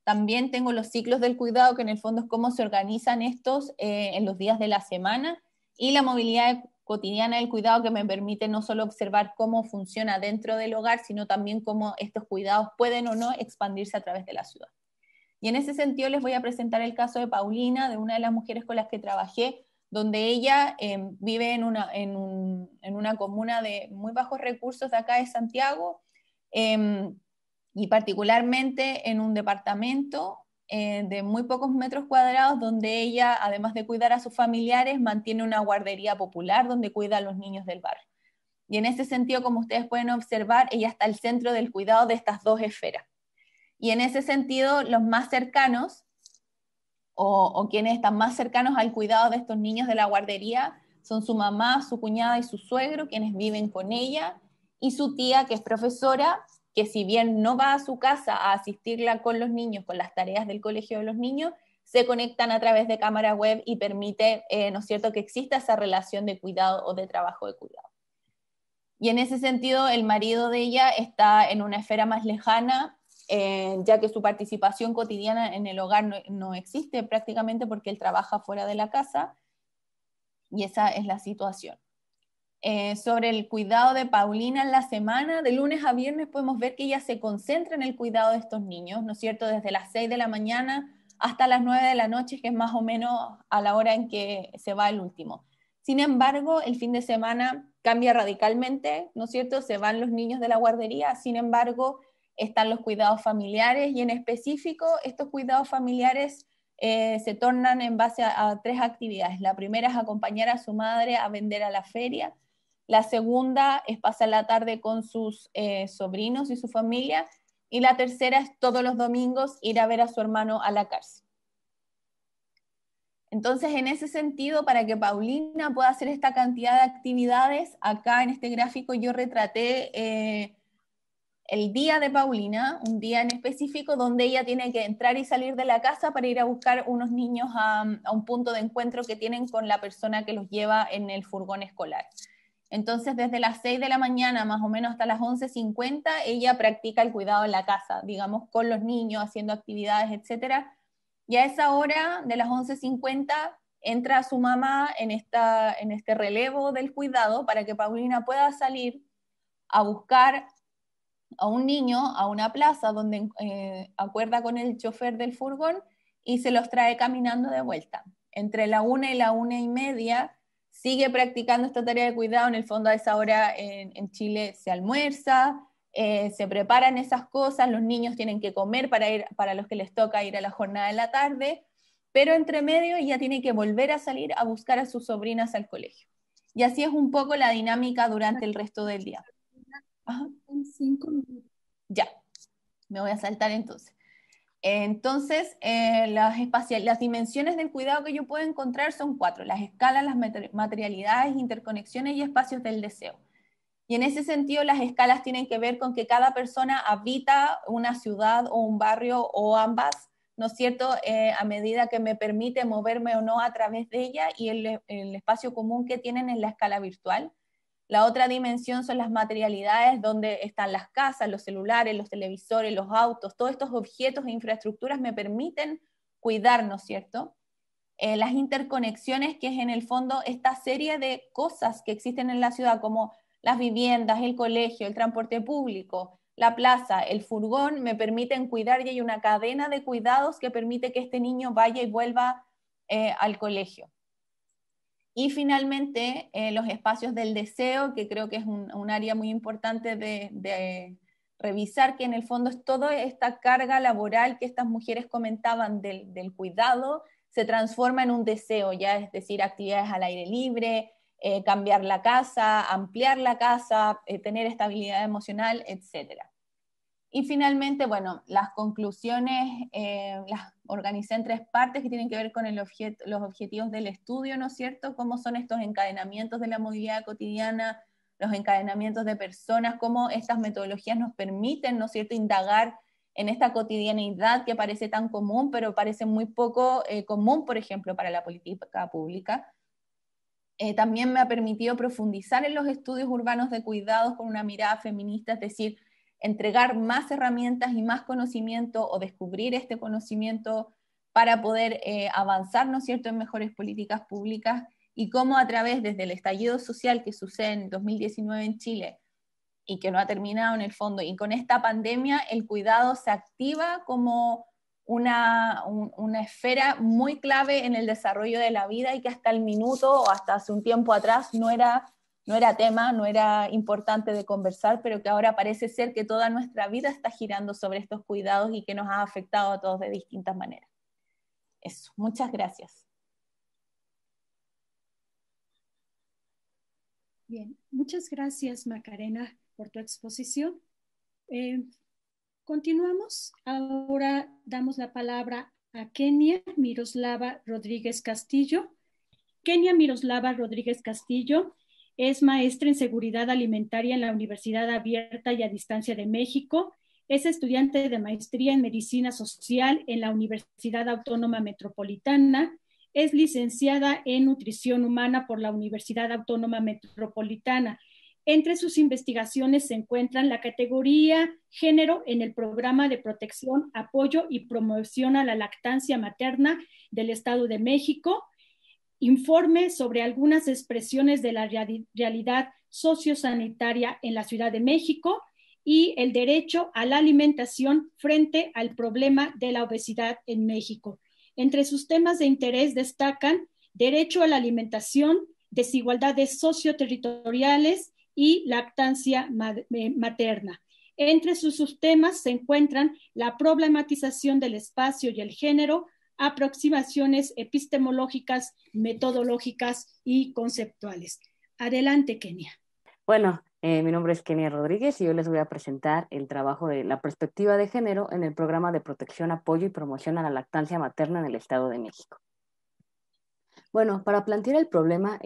También tengo los ciclos del cuidado, que en el fondo es cómo se organizan estos en los días de la semana, y la movilidad cotidiana del cuidado, que me permite no solo observar cómo funciona dentro del hogar, sino también cómo estos cuidados pueden o no expandirse a través de la ciudad. Y en ese sentido les voy a presentar el caso de Paulina, de una de las mujeres con las que trabajé, donde ella vive en una comuna de muy bajos recursos de acá de Santiago, y particularmente en un departamento de muy pocos metros cuadrados, donde ella, además de cuidar a sus familiares, mantiene una guardería popular donde cuida a los niños del barrio. Y en ese sentido, como ustedes pueden observar, ella está al centro del cuidado de estas 2 esferas. Y en ese sentido, los más cercanos, o quienes están más cercanos al cuidado de estos niños de la guardería, son su mamá, su cuñada y su suegro, quienes viven con ella, y su tía, que es profesora, que si bien no va a su casa a asistirla con los niños, con las tareas del colegio de los niños, se conectan a través de cámara web y permite, ¿no es cierto?, que exista esa relación de cuidado o de trabajo de cuidado. Y en ese sentido, el marido de ella está en una esfera más lejana, ya que su participación cotidiana en el hogar no existe prácticamente, porque él trabaja fuera de la casa, y esa es la situación. Sobre el cuidado de Paulina en la semana, de lunes a viernes, podemos ver que ella se concentra en el cuidado de estos niños, ¿no es cierto?, desde las 6 de la mañana hasta las 9 de la noche, que es más o menos a la hora en que se va el último. Sin embargo, el fin de semana cambia radicalmente, ¿no es cierto?, se van los niños de la guardería. Sin embargo, están los cuidados familiares, y en específico estos cuidados familiares se tornan en base a 3 actividades. La primera es acompañar a su madre a vender a la feria. La segunda es pasar la tarde con sus sobrinos y su familia. Y la tercera es todos los domingos ir a ver a su hermano a la cárcel. Entonces, en ese sentido, para que Paulina pueda hacer esta cantidad de actividades, acá en este gráfico yo retraté el día de Paulina, un día en específico donde ella tiene que entrar y salir de la casa para ir a buscar unos niños a un punto de encuentro que tienen con la persona que los lleva en el furgón escolar. Entonces, desde las 6 de la mañana más o menos hasta las 11:50, ella practica el cuidado en la casa, digamos, con los niños, haciendo actividades, etc. Y a esa hora, de las 11:50, entra su mamá en este relevo del cuidado para que Paulina pueda salir a buscar a un niño a una plaza donde acuerda con el chofer del furgón y se los trae caminando de vuelta. Entre la 1 y la 1:30 sigue practicando esta tarea de cuidado. En el fondo, a esa hora en Chile se almuerza, se preparan esas cosas, los niños tienen que comer para los que les toca ir a la jornada de la tarde, pero entre medio ella tiene que volver a salir a buscar a sus sobrinas al colegio. Y así es un poco la dinámica durante el resto del día. Ajá. 5 minutos. Ya, me voy a saltar entonces. Entonces, las dimensiones del cuidado que yo puedo encontrar son 4: las escalas, las materialidades, interconexiones y espacios del deseo. Y en ese sentido, las escalas tienen que ver con que cada persona habita una ciudad o un barrio o ambas, ¿no es cierto?, a medida que me permite moverme o no a través de ella, y el espacio común que tienen en la escala virtual. La otra dimensión son las materialidades, donde están las casas, los celulares, los televisores, los autos, todos estos objetos e infraestructuras me permiten cuidar, ¿no es cierto? Las interconexiones, que es en el fondo esta serie de cosas que existen en la ciudad, como las viviendas, el colegio, el transporte público, la plaza, el furgón, me permiten cuidar, y hay una cadena de cuidados que permite que este niño vaya y vuelva al colegio. Y finalmente, los espacios del deseo, que creo que es un área muy importante de revisar, que en el fondo es toda esta carga laboral que estas mujeres comentaban del cuidado, se transforma en un deseo, ya, es decir, actividades al aire libre, cambiar la casa, ampliar la casa, tener estabilidad emocional, etc. Y finalmente, bueno, las conclusiones las organicé en 3 partes que tienen que ver con los objetivos del estudio, ¿no es cierto? Cómo son estos encadenamientos de la movilidad cotidiana, los encadenamientos de personas, cómo estas metodologías nos permiten, ¿no es cierto?, indagar en esta cotidianidad que parece tan común, pero parece muy poco común, por ejemplo, para la política pública. También me ha permitido profundizar en los estudios urbanos de cuidados con una mirada feminista, es decir, entregar más herramientas y más conocimiento, o descubrir este conocimiento para poder avanzar, ¿no es cierto?, en mejores políticas públicas, y cómo a través, desde el estallido social que sucede en 2019 en Chile, y que no ha terminado en el fondo, y con esta pandemia, el cuidado se activa como una esfera muy clave en el desarrollo de la vida, y que hasta el minuto o hasta hace un tiempo atrás no era tema, no era importante de conversar, pero que ahora parece ser que toda nuestra vida está girando sobre estos cuidados y que nos ha afectado a todos de distintas maneras. Eso, muchas gracias. Bien, muchas gracias, Macarena, por tu exposición. Continuamos. Ahora damos la palabra a Kenia Miroslava Rodríguez Castillo. Kenia Miroslava Rodríguez Castillo es maestra en seguridad alimentaria en la Universidad Abierta y a Distancia de México. Es estudiante de maestría en medicina social en la Universidad Autónoma Metropolitana. Es licenciada en nutrición humana por la Universidad Autónoma Metropolitana. Entre sus investigaciones se encuentran la categoría género en el programa de protección, apoyo y promoción a la lactancia materna del Estado de México, informe sobre algunas expresiones de la realidad sociosanitaria en la Ciudad de México, y el derecho a la alimentación frente al problema de la obesidad en México. Entre sus temas de interés destacan derecho a la alimentación, desigualdades socioterritoriales y lactancia materna. Entre sus subtemas se encuentran la problematización del espacio y el género, aproximaciones epistemológicas, metodológicas y conceptuales. Adelante, Kenia. Bueno, mi nombre es Kenia Rodríguez y hoy les voy a presentar el trabajo de la perspectiva de género en el programa de protección, apoyo y promoción a la lactancia materna en el Estado de México. Bueno, para plantear el problema,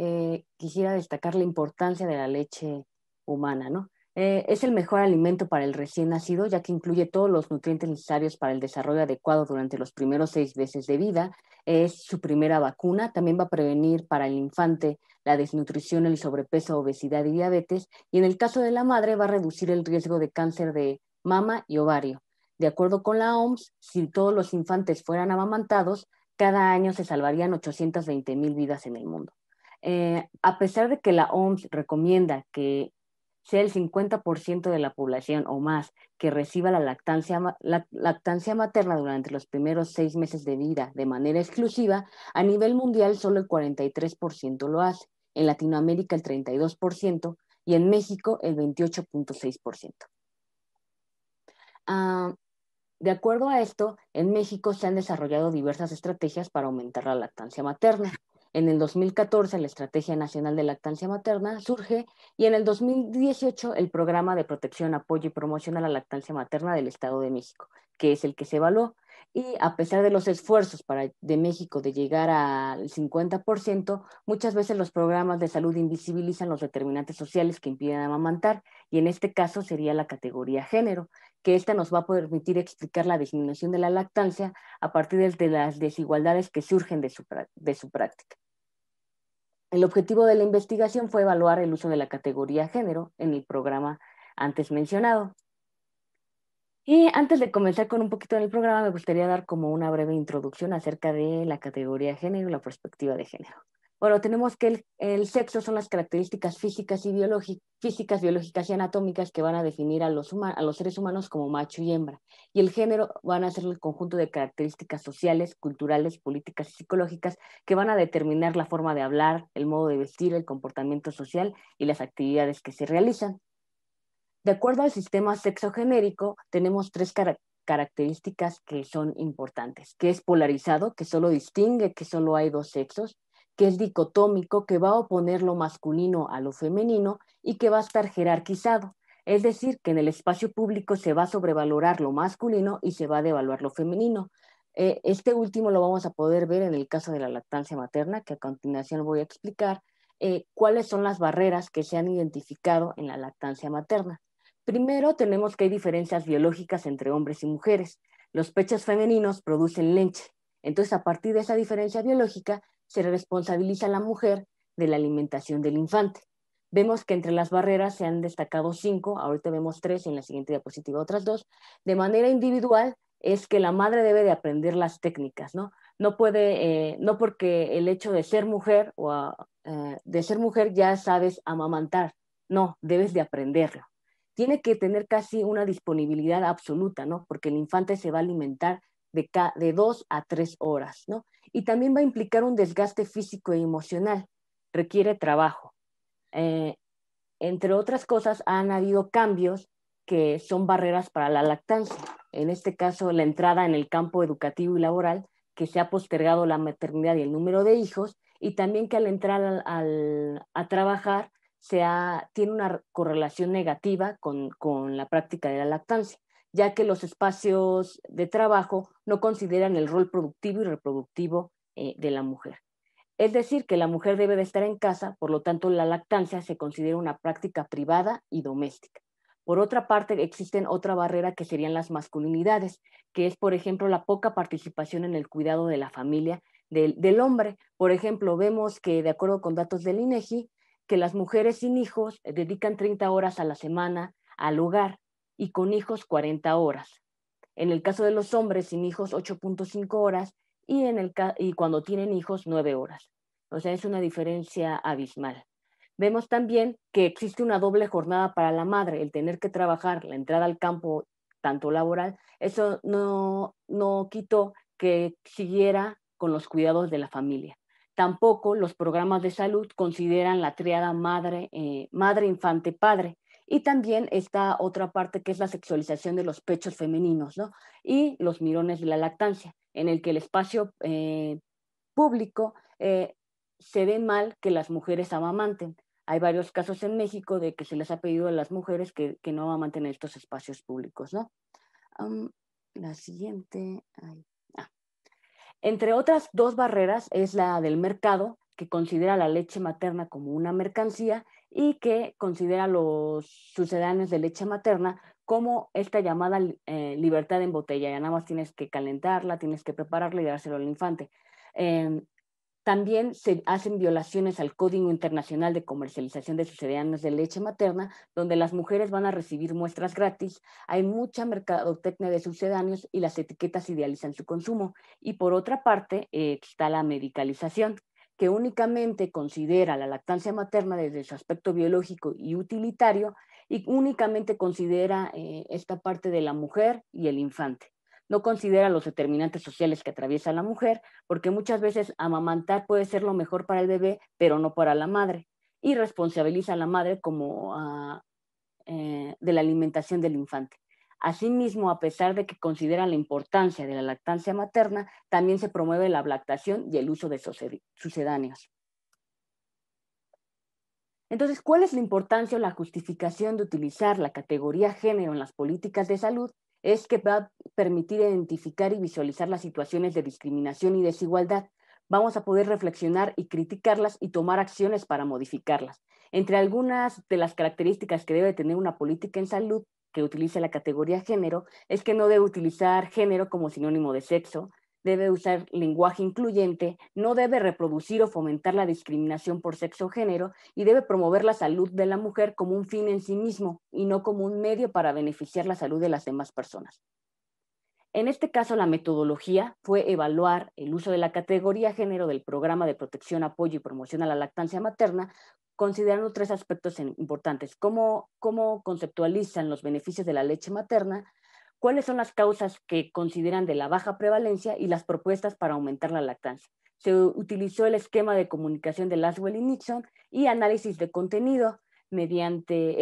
quisiera destacar la importancia de la leche humana, ¿no? Es el mejor alimento para el recién nacido, ya que incluye todos los nutrientes necesarios para el desarrollo adecuado durante los primeros 6 meses de vida. Es su primera vacuna. También va a prevenir para el infante la desnutrición, el sobrepeso, obesidad y diabetes. Y en el caso de la madre va a reducir el riesgo de cáncer de mama y ovario. De acuerdo con la OMS, si todos los infantes fueran amamantados, cada año se salvarían 820,000 vidas en el mundo. A pesar de que la OMS recomienda que sea el 50% de la población o más que reciba la lactancia materna durante los primeros 6 meses de vida de manera exclusiva, a nivel mundial solo el 43% lo hace, en Latinoamérica el 32% y en México el 28.6%. De acuerdo a esto, en México se han desarrollado diversas estrategias para aumentar la lactancia materna. En el 2014, la Estrategia Nacional de Lactancia Materna surge y en el 2018 el Programa de Protección, Apoyo y Promoción a la Lactancia Materna del Estado de México, que es el que se evaluó. Y a pesar de los esfuerzos de México de llegar al 50%, muchas veces los programas de salud invisibilizan los determinantes sociales que impiden amamantar, y en este caso sería la categoría género, que esta nos va a permitir explicar la disminución de la lactancia a partir de las desigualdades que surgen de su práctica. El objetivo de la investigación fue evaluar el uso de la categoría género en el programa antes mencionado. Y antes de comenzar con un poquito en el programa, me gustaría dar como una breve introducción acerca de la categoría género y la perspectiva de género. Bueno, tenemos que el sexo son las características físicas, biológicas y anatómicas que van a definir a los seres humanos como macho y hembra. Y el género van a ser el conjunto de características sociales, culturales, políticas y psicológicas que van a determinar la forma de hablar, el modo de vestir, el comportamiento social y las actividades que se realizan. De acuerdo al sistema sexogenérico, tenemos 3 características que son importantes, que es polarizado, que solo distingue que solo hay 2 sexos, que es dicotómico, que va a oponer lo masculino a lo femenino y que va a estar jerarquizado. Es decir, que en el espacio público se va a sobrevalorar lo masculino y se va a devaluar lo femenino. Este último lo vamos a poder ver en el caso de la lactancia materna, que a continuación voy a explicar cuáles son las barreras que se han identificado en la lactancia materna. Primero, tenemos que hay diferencias biológicas entre hombres y mujeres. Los pechos femeninos producen leche. Entonces, a partir de esa diferencia biológica, se responsabiliza a la mujer de la alimentación del infante. Vemos que entre las barreras se han destacado 5, ahorita vemos 3 y en la siguiente diapositiva otras 2. De manera individual, es que la madre debe de aprender las técnicas, ¿no? No puede, no porque el hecho de ser mujer ya sabes amamantar. No, debes de aprenderlo. Tiene que tener casi una disponibilidad absoluta, ¿no? Porque el infante se va a alimentar de 2 a 3 horas, ¿no? Y también va a implicar un desgaste físico y emocional. Requiere trabajo. Entre otras cosas, han habido cambios que son barreras para la lactancia. En este caso, la entrada en el campo educativo y laboral, que se ha postergado la maternidad y el número de hijos, y también que al entrar a trabajar tiene una correlación negativa con la práctica de la lactancia, ya que los espacios de trabajo no consideran el rol productivo y reproductivo de la mujer. Es decir, que la mujer debe de estar en casa, por lo tanto la lactancia se considera una práctica privada y doméstica. Por otra parte, existen otra barrera que serían las masculinidades, que es, por ejemplo, la poca participación en el cuidado de la familia del hombre. Por ejemplo, vemos que, de acuerdo con datos del INEGI, que las mujeres sin hijos dedican 30 horas a la semana al hogar y con hijos 40 horas. En el caso de los hombres sin hijos, 8.5 horas y cuando tienen hijos, 9 horas. O sea, es una diferencia abismal. Vemos también que existe una doble jornada para la madre, el tener que trabajar, la entrada al campo, tanto laboral, eso no quitó que siguiera con los cuidados de la familia. Tampoco los programas de salud consideran la tríada madre, infante, padre. Y también está otra parte que es la sexualización de los pechos femeninos, ¿no? Y los mirones de la lactancia, en el que el espacio público se ve mal que las mujeres amamanten. Hay varios casos en México de que se les ha pedido a las mujeres que no amamanten en estos espacios públicos, ¿no? La siguiente. Entre otras 2 barreras es la del mercado, que considera la leche materna como una mercancía, y que considera los sucedáneos de leche materna como esta llamada libertad en botella. Ya nada más tienes que calentarla, tienes que prepararla y dárselo al infante. También se hacen violaciones al Código Internacional de Comercialización de Sucedáneos de Leche Materna, donde las mujeres van a recibir muestras gratis. Hay mucha mercadotecnia de sucedáneos y las etiquetas idealizan su consumo. Y por otra parte, está la medicalización, que únicamente considera la lactancia materna desde su aspecto biológico y utilitario y únicamente considera esta parte de la mujer y el infante. No considera los determinantes sociales que atraviesa la mujer, porque muchas veces amamantar puede ser lo mejor para el bebé, pero no para la madre, y responsabiliza a la madre como de la alimentación del infante. Asimismo, a pesar de que considera la importancia de la lactancia materna, también se promueve la lactación y el uso de sucedáneos. Entonces, ¿cuál es la importancia o la justificación de utilizar la categoría género en las políticas de salud? Es que va a permitir identificar y visualizar las situaciones de discriminación y desigualdad. Vamos a poder reflexionar y criticarlas y tomar acciones para modificarlas. Entre algunas de las características que debe tener una política en salud que utilice la categoría género es que no debe utilizar género como sinónimo de sexo, debe usar lenguaje incluyente, no debe reproducir o fomentar la discriminación por sexo o género y debe promover la salud de la mujer como un fin en sí mismo y no como un medio para beneficiar la salud de las demás personas. En este caso, la metodología fue evaluar el uso de la categoría género del Programa de Protección, Apoyo y Promoción a la Lactancia Materna, considerando 3 aspectos importantes: cómo conceptualizan los beneficios de la leche materna, cuáles son las causas que consideran de la baja prevalencia y las propuestas para aumentar la lactancia. Se utilizó el esquema de comunicación de Laswell y Nixon y análisis de contenido mediante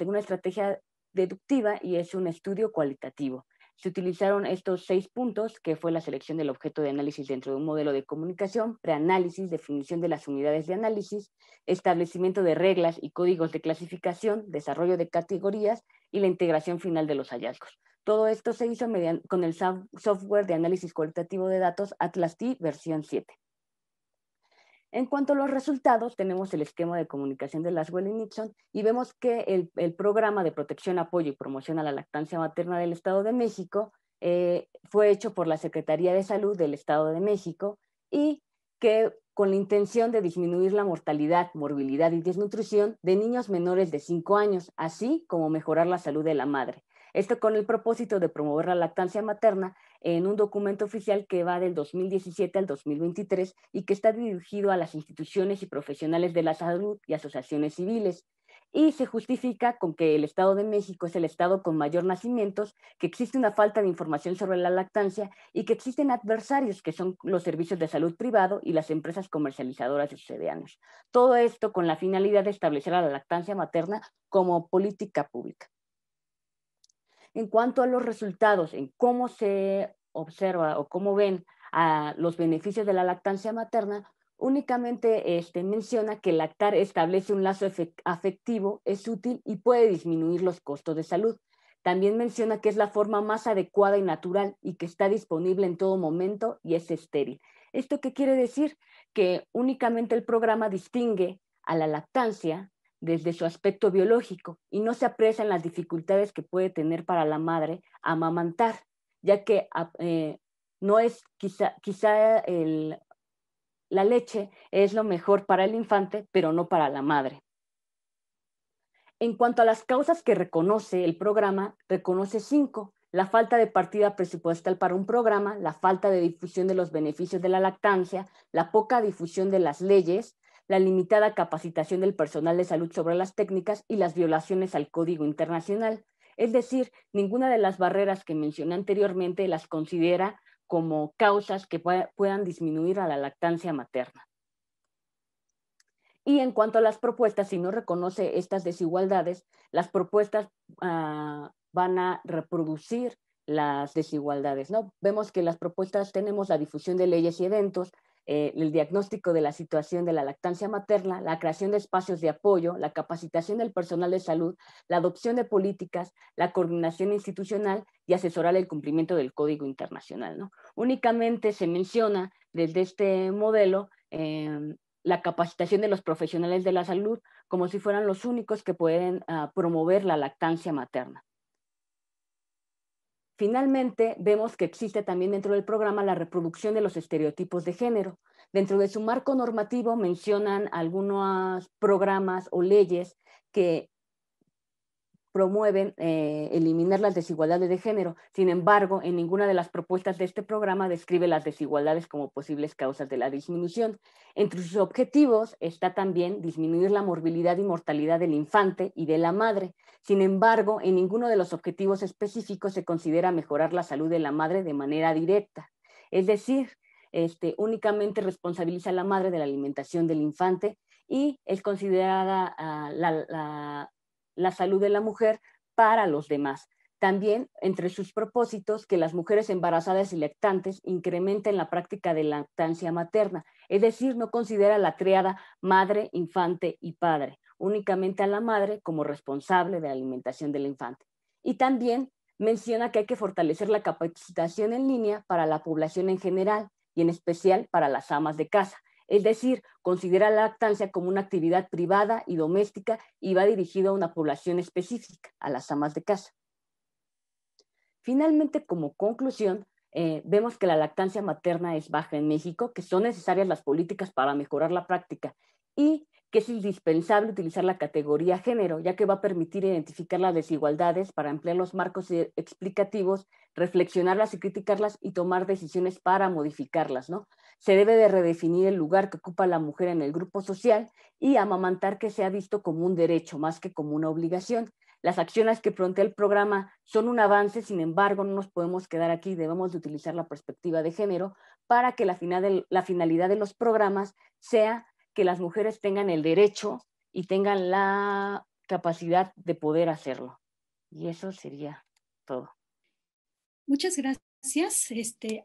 una estrategia deductiva y es un estudio cualitativo. Se utilizaron estos 6 puntos, que fue la selección del objeto de análisis dentro de un modelo de comunicación, preanálisis, definición de las unidades de análisis, establecimiento de reglas y códigos de clasificación, desarrollo de categorías y la integración final de los hallazgos. Todo esto se hizo con el software de análisis cualitativo de datos Atlas-T versión 7. En cuanto a los resultados, tenemos el esquema de comunicación de Laswell y Nixon y vemos que el Programa de Protección, Apoyo y Promoción a la Lactancia Materna del Estado de México fue hecho por la Secretaría de Salud del Estado de México y que con la intención de disminuir la mortalidad, morbilidad y desnutrición de niños menores de 5 años, así como mejorar la salud de la madre. Esto con el propósito de promover la lactancia materna en un documento oficial que va del 2017 al 2023 y que está dirigido a las instituciones y profesionales de la salud y asociaciones civiles. Y se justifica con que el Estado de México es el estado con mayor nacimientos, que existe una falta de información sobre la lactancia y que existen adversarios que son los servicios de salud privado y las empresas comercializadoras de sucedáneos. Todo esto con la finalidad de establecer a la lactancia materna como política pública. En cuanto a los resultados, en cómo se observa o cómo ven a los beneficios de la lactancia materna, únicamente menciona que lactar establece un lazo afectivo, es útil y puede disminuir los costos de salud. También menciona que es la forma más adecuada y natural y que está disponible en todo momento y es estéril. ¿Esto qué quiere decir? Que únicamente el programa distingue a la lactancia desde su aspecto biológico y no se aprecian las dificultades que puede tener para la madre amamantar, ya que no es quizá la leche es lo mejor para el infante, pero no para la madre. En cuanto a las causas que reconoce el programa, reconoce 5: la falta de partida presupuestal para un programa, la falta de difusión de los beneficios de la lactancia, la poca difusión de las leyes, la limitada capacitación del personal de salud sobre las técnicas y las violaciones al Código Internacional. Es decir, ninguna de las barreras que mencioné anteriormente las considera como causas que puedan disminuir a la lactancia materna. Y en cuanto a las propuestas, si no reconoce estas desigualdades, las propuestas van a reproducir las desigualdades, ¿no? Vemos que las propuestas tenemos la difusión de leyes y eventos, el diagnóstico de la situación de la lactancia materna, la creación de espacios de apoyo, la capacitación del personal de salud, la adopción de políticas, la coordinación institucional y asesorar el cumplimiento del Código Internacional, ¿no? Únicamente se menciona desde este modelo la capacitación de los profesionales de la salud como si fueran los únicos que pueden promover la lactancia materna. Finalmente, vemos que existe también dentro del programa la reproducción de los estereotipos de género. Dentro de su marco normativo mencionan algunos programas o leyes que promueven eliminar las desigualdades de género. Sin embargo, en ninguna de las propuestas de este programa describe las desigualdades como posibles causas de la disminución. Entre sus objetivos está también disminuir la morbilidad y mortalidad del infante y de la madre. Sin embargo, en ninguno de los objetivos específicos se considera mejorar la salud de la madre de manera directa. Es decir, únicamente responsabiliza a la madre de la alimentación del infante y es considerada la salud de la mujer para los demás. También, entre sus propósitos, que las mujeres embarazadas y lactantes incrementen la práctica de lactancia materna, es decir, no considera la tríada madre, infante y padre, únicamente a la madre como responsable de la alimentación del infante. Y también menciona que hay que fortalecer la capacitación en línea para la población en general y en especial para las amas de casa. Es decir, considera la lactancia como una actividad privada y doméstica y va dirigido a una población específica, a las amas de casa. Finalmente, como conclusión, vemos que la lactancia materna es baja en México, que son necesarias las políticas para mejorar la práctica y que es indispensable utilizar la categoría género, ya que va a permitir identificar las desigualdades para emplear los marcos explicativos, reflexionarlas y criticarlas y tomar decisiones para modificarlas, ¿no? Se debe de redefinir el lugar que ocupa la mujer en el grupo social y amamantar que sea visto como un derecho más que como una obligación. Las acciones que plantea el programa son un avance, sin embargo, no nos podemos quedar aquí, debemos de utilizar la perspectiva de género para que la finalidad de los programas sea que las mujeres tengan el derecho y tengan la capacidad de poder hacerlo. Y eso sería todo. Muchas gracias.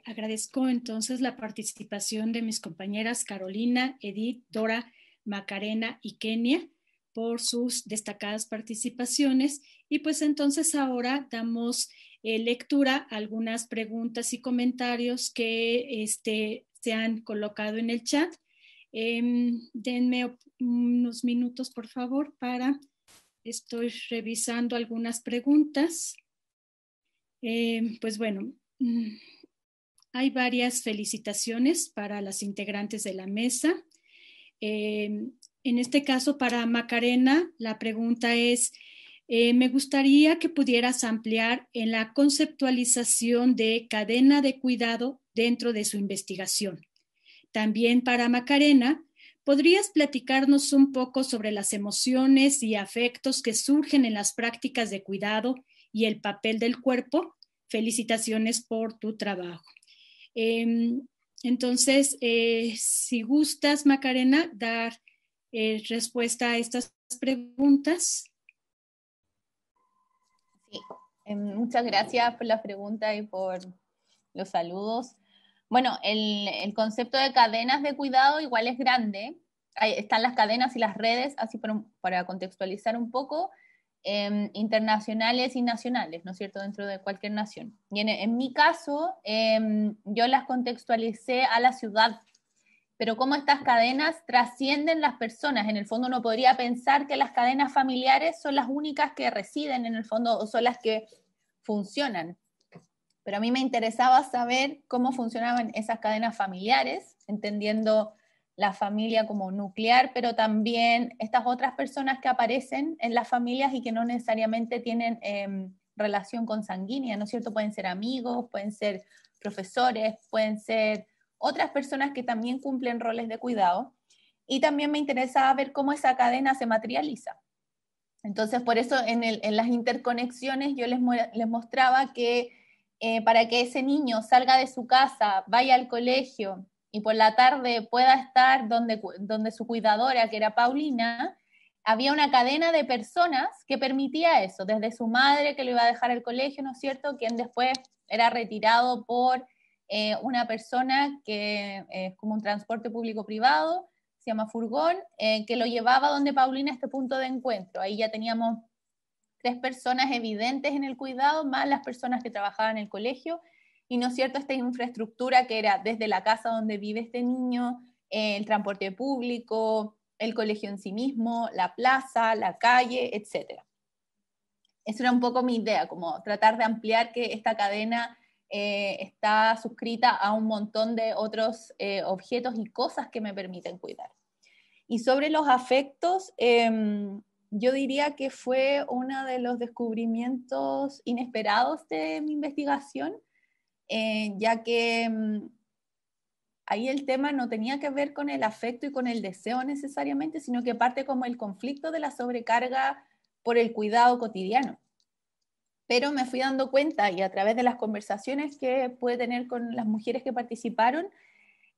Agradezco entonces la participación de mis compañeras Carolina, Edith, Dora, Macarena y Kenia por sus destacadas participaciones. Y pues entonces ahora damos lectura a algunas preguntas y comentarios que se han colocado en el chat. Denme unos minutos, por favor, estoy revisando algunas preguntas. Pues bueno, hay varias felicitaciones para las integrantes de la mesa. En este caso, para Macarena, la pregunta es, me gustaría que pudieras ampliar en la conceptualización de cadena de cuidado dentro de su investigación. También para Macarena, ¿podrías platicarnos un poco sobre las emociones y afectos que surgen en las prácticas de cuidado y el papel del cuerpo? Felicitaciones por tu trabajo. Entonces, si gustas, Macarena, dar respuesta a estas preguntas. Sí, muchas gracias por la pregunta y por los saludos. Bueno, el concepto de cadenas de cuidado igual es grande. Ahí están las cadenas y las redes, así para contextualizar un poco, internacionales y nacionales, ¿no es cierto?, dentro de cualquier nación. Y en mi caso, yo las contextualicé a la ciudad, pero cómo estas cadenas trascienden las personas. En el fondo uno podría pensar que las cadenas familiares son las únicas que residen en el fondo o son las que funcionan. Pero a mí me interesaba saber cómo funcionaban esas cadenas familiares, entendiendo la familia como nuclear, pero también estas otras personas que aparecen en las familias y que no necesariamente tienen relación consanguínea, ¿no es cierto? Pueden ser amigos, pueden ser profesores, pueden ser otras personas que también cumplen roles de cuidado. Y también me interesaba ver cómo esa cadena se materializa. Entonces, por eso en las interconexiones yo les mostraba que para que ese niño salga de su casa, vaya al colegio y por la tarde pueda estar donde su cuidadora, que era Paulina, había una cadena de personas que permitía eso, desde su madre que lo iba a dejar al colegio, ¿no es cierto?, quien después era retirado por una persona que es como un transporte público-privado, se llama furgón, que lo llevaba donde Paulina a este punto de encuentro. Ahí ya teníamos 3 personas evidentes en el cuidado, más las personas que trabajaban en el colegio, y no es cierto, esta infraestructura que era desde la casa donde vive este niño, el transporte público, el colegio en sí mismo, la plaza, la calle, etc. Esa era un poco mi idea, como tratar de ampliar que esta cadena está suscrita a un montón de otros objetos y cosas que me permiten cuidar. Y sobre los afectos, yo diría que fue uno de los descubrimientos inesperados de mi investigación, ya que ahí el tema no tenía que ver con el afecto y con el deseo necesariamente, sino que parte como el conflicto de la sobrecarga por el cuidado cotidiano. Pero me fui dando cuenta, y a través de las conversaciones que pude tener con las mujeres que participaron,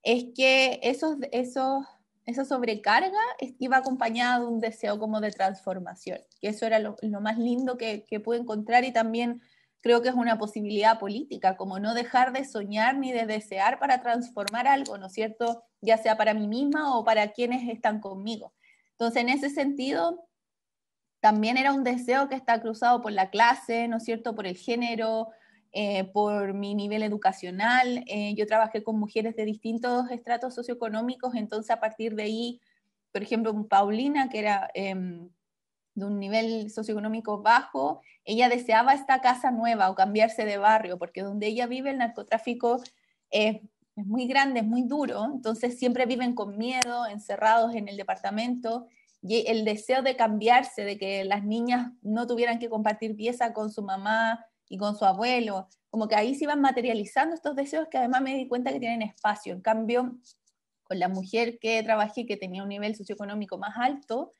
es que esa sobrecarga iba acompañada de un deseo como de transformación, que eso era lo más lindo que pude encontrar, y también creo que es una posibilidad política, como no dejar de soñar ni de desear para transformar algo, ¿no es cierto? Ya sea para mí misma o para quienes están conmigo. Entonces, en ese sentido, también era un deseo que está cruzado por la clase, ¿no es cierto?, por el género, por mi nivel educacional. Yo trabajé con mujeres de distintos estratos socioeconómicos, entonces a partir de ahí, por ejemplo, Paulina, que era de un nivel socioeconómico bajo, ella deseaba esta casa nueva o cambiarse de barrio, porque donde ella vive el narcotráfico es muy grande, es muy duro, entonces siempre viven con miedo, encerrados en el departamento, y el deseo de cambiarse, de que las niñas no tuvieran que compartir pieza con su mamá y con su abuelo, como que ahí se iban materializando estos deseos que además me di cuenta que tienen espacio. En cambio, con la mujer que trabajé, que tenía un nivel socioeconómico más alto,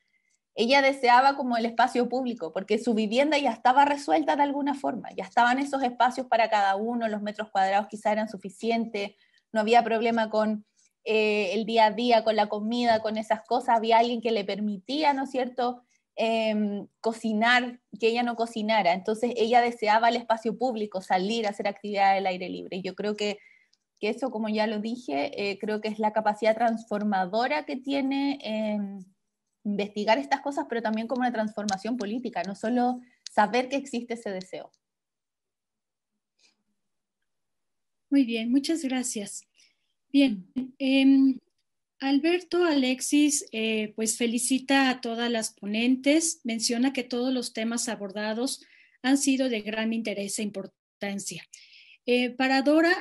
ella deseaba como el espacio público, porque su vivienda ya estaba resuelta de alguna forma, ya estaban esos espacios para cada uno, los metros cuadrados quizá eran suficientes, no había problema con el día a día, con la comida, con esas cosas, había alguien que le permitía, ¿no es cierto?, cocinar, que ella no cocinara, entonces ella deseaba el espacio público, salir a hacer actividades al aire libre, y yo creo que eso, como ya lo dije, creo que es la capacidad transformadora que tiene investigar estas cosas, pero también como una transformación política, no solo saber que existe ese deseo. Muy bien, muchas gracias. Bien, Alberto Alexis, pues felicita a todas las ponentes, menciona que todos los temas abordados han sido de gran interés e importancia. Para Dora,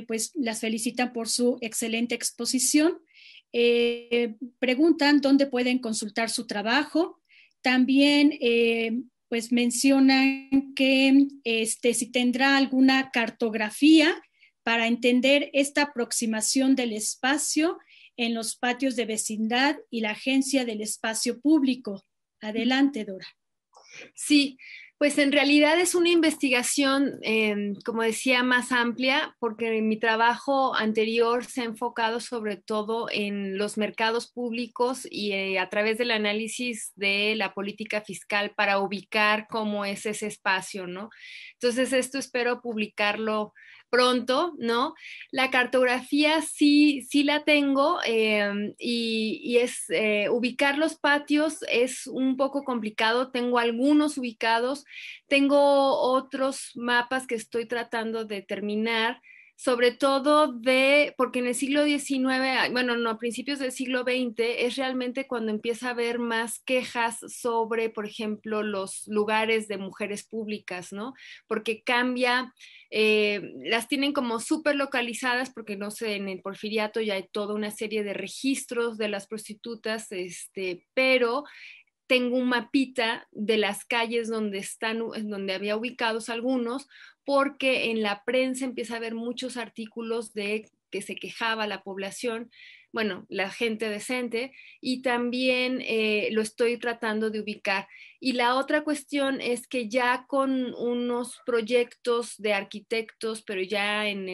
pues las felicitan por su excelente exposición. Preguntan dónde pueden consultar su trabajo. También pues mencionan que si tendrá alguna cartografía para entender esta aproximación del espacio en los patios de vecindad y la Agencia del Espacio Público. Adelante, Dora. Sí, pues en realidad es una investigación, como decía, más amplia, porque mi trabajo anterior se ha enfocado sobre todo en los mercados públicos y a través del análisis de la política fiscal para ubicar cómo es ese espacio, ¿no? Entonces esto espero publicarlo pronto, ¿no? La cartografía sí la tengo y es ubicar los patios es un poco complicado, tengo algunos ubicados, tengo otros mapas que estoy tratando de terminar, sobre todo porque en el siglo XIX, bueno, no, a principios del siglo XX, es realmente cuando empieza a haber más quejas sobre, por ejemplo, los lugares de mujeres públicas, ¿no? Porque cambia, las tienen como súper localizadas, porque no sé, en el Porfiriato ya hay toda una serie de registros de las prostitutas, pero tengo un mapita de las calles donde había ubicados algunos, porque en la prensa empieza a haber muchos artículos de que se quejaba la población, bueno, la gente decente, y también lo estoy tratando de ubicar. Y la otra cuestión es que ya con unos proyectos de arquitectos, pero ya en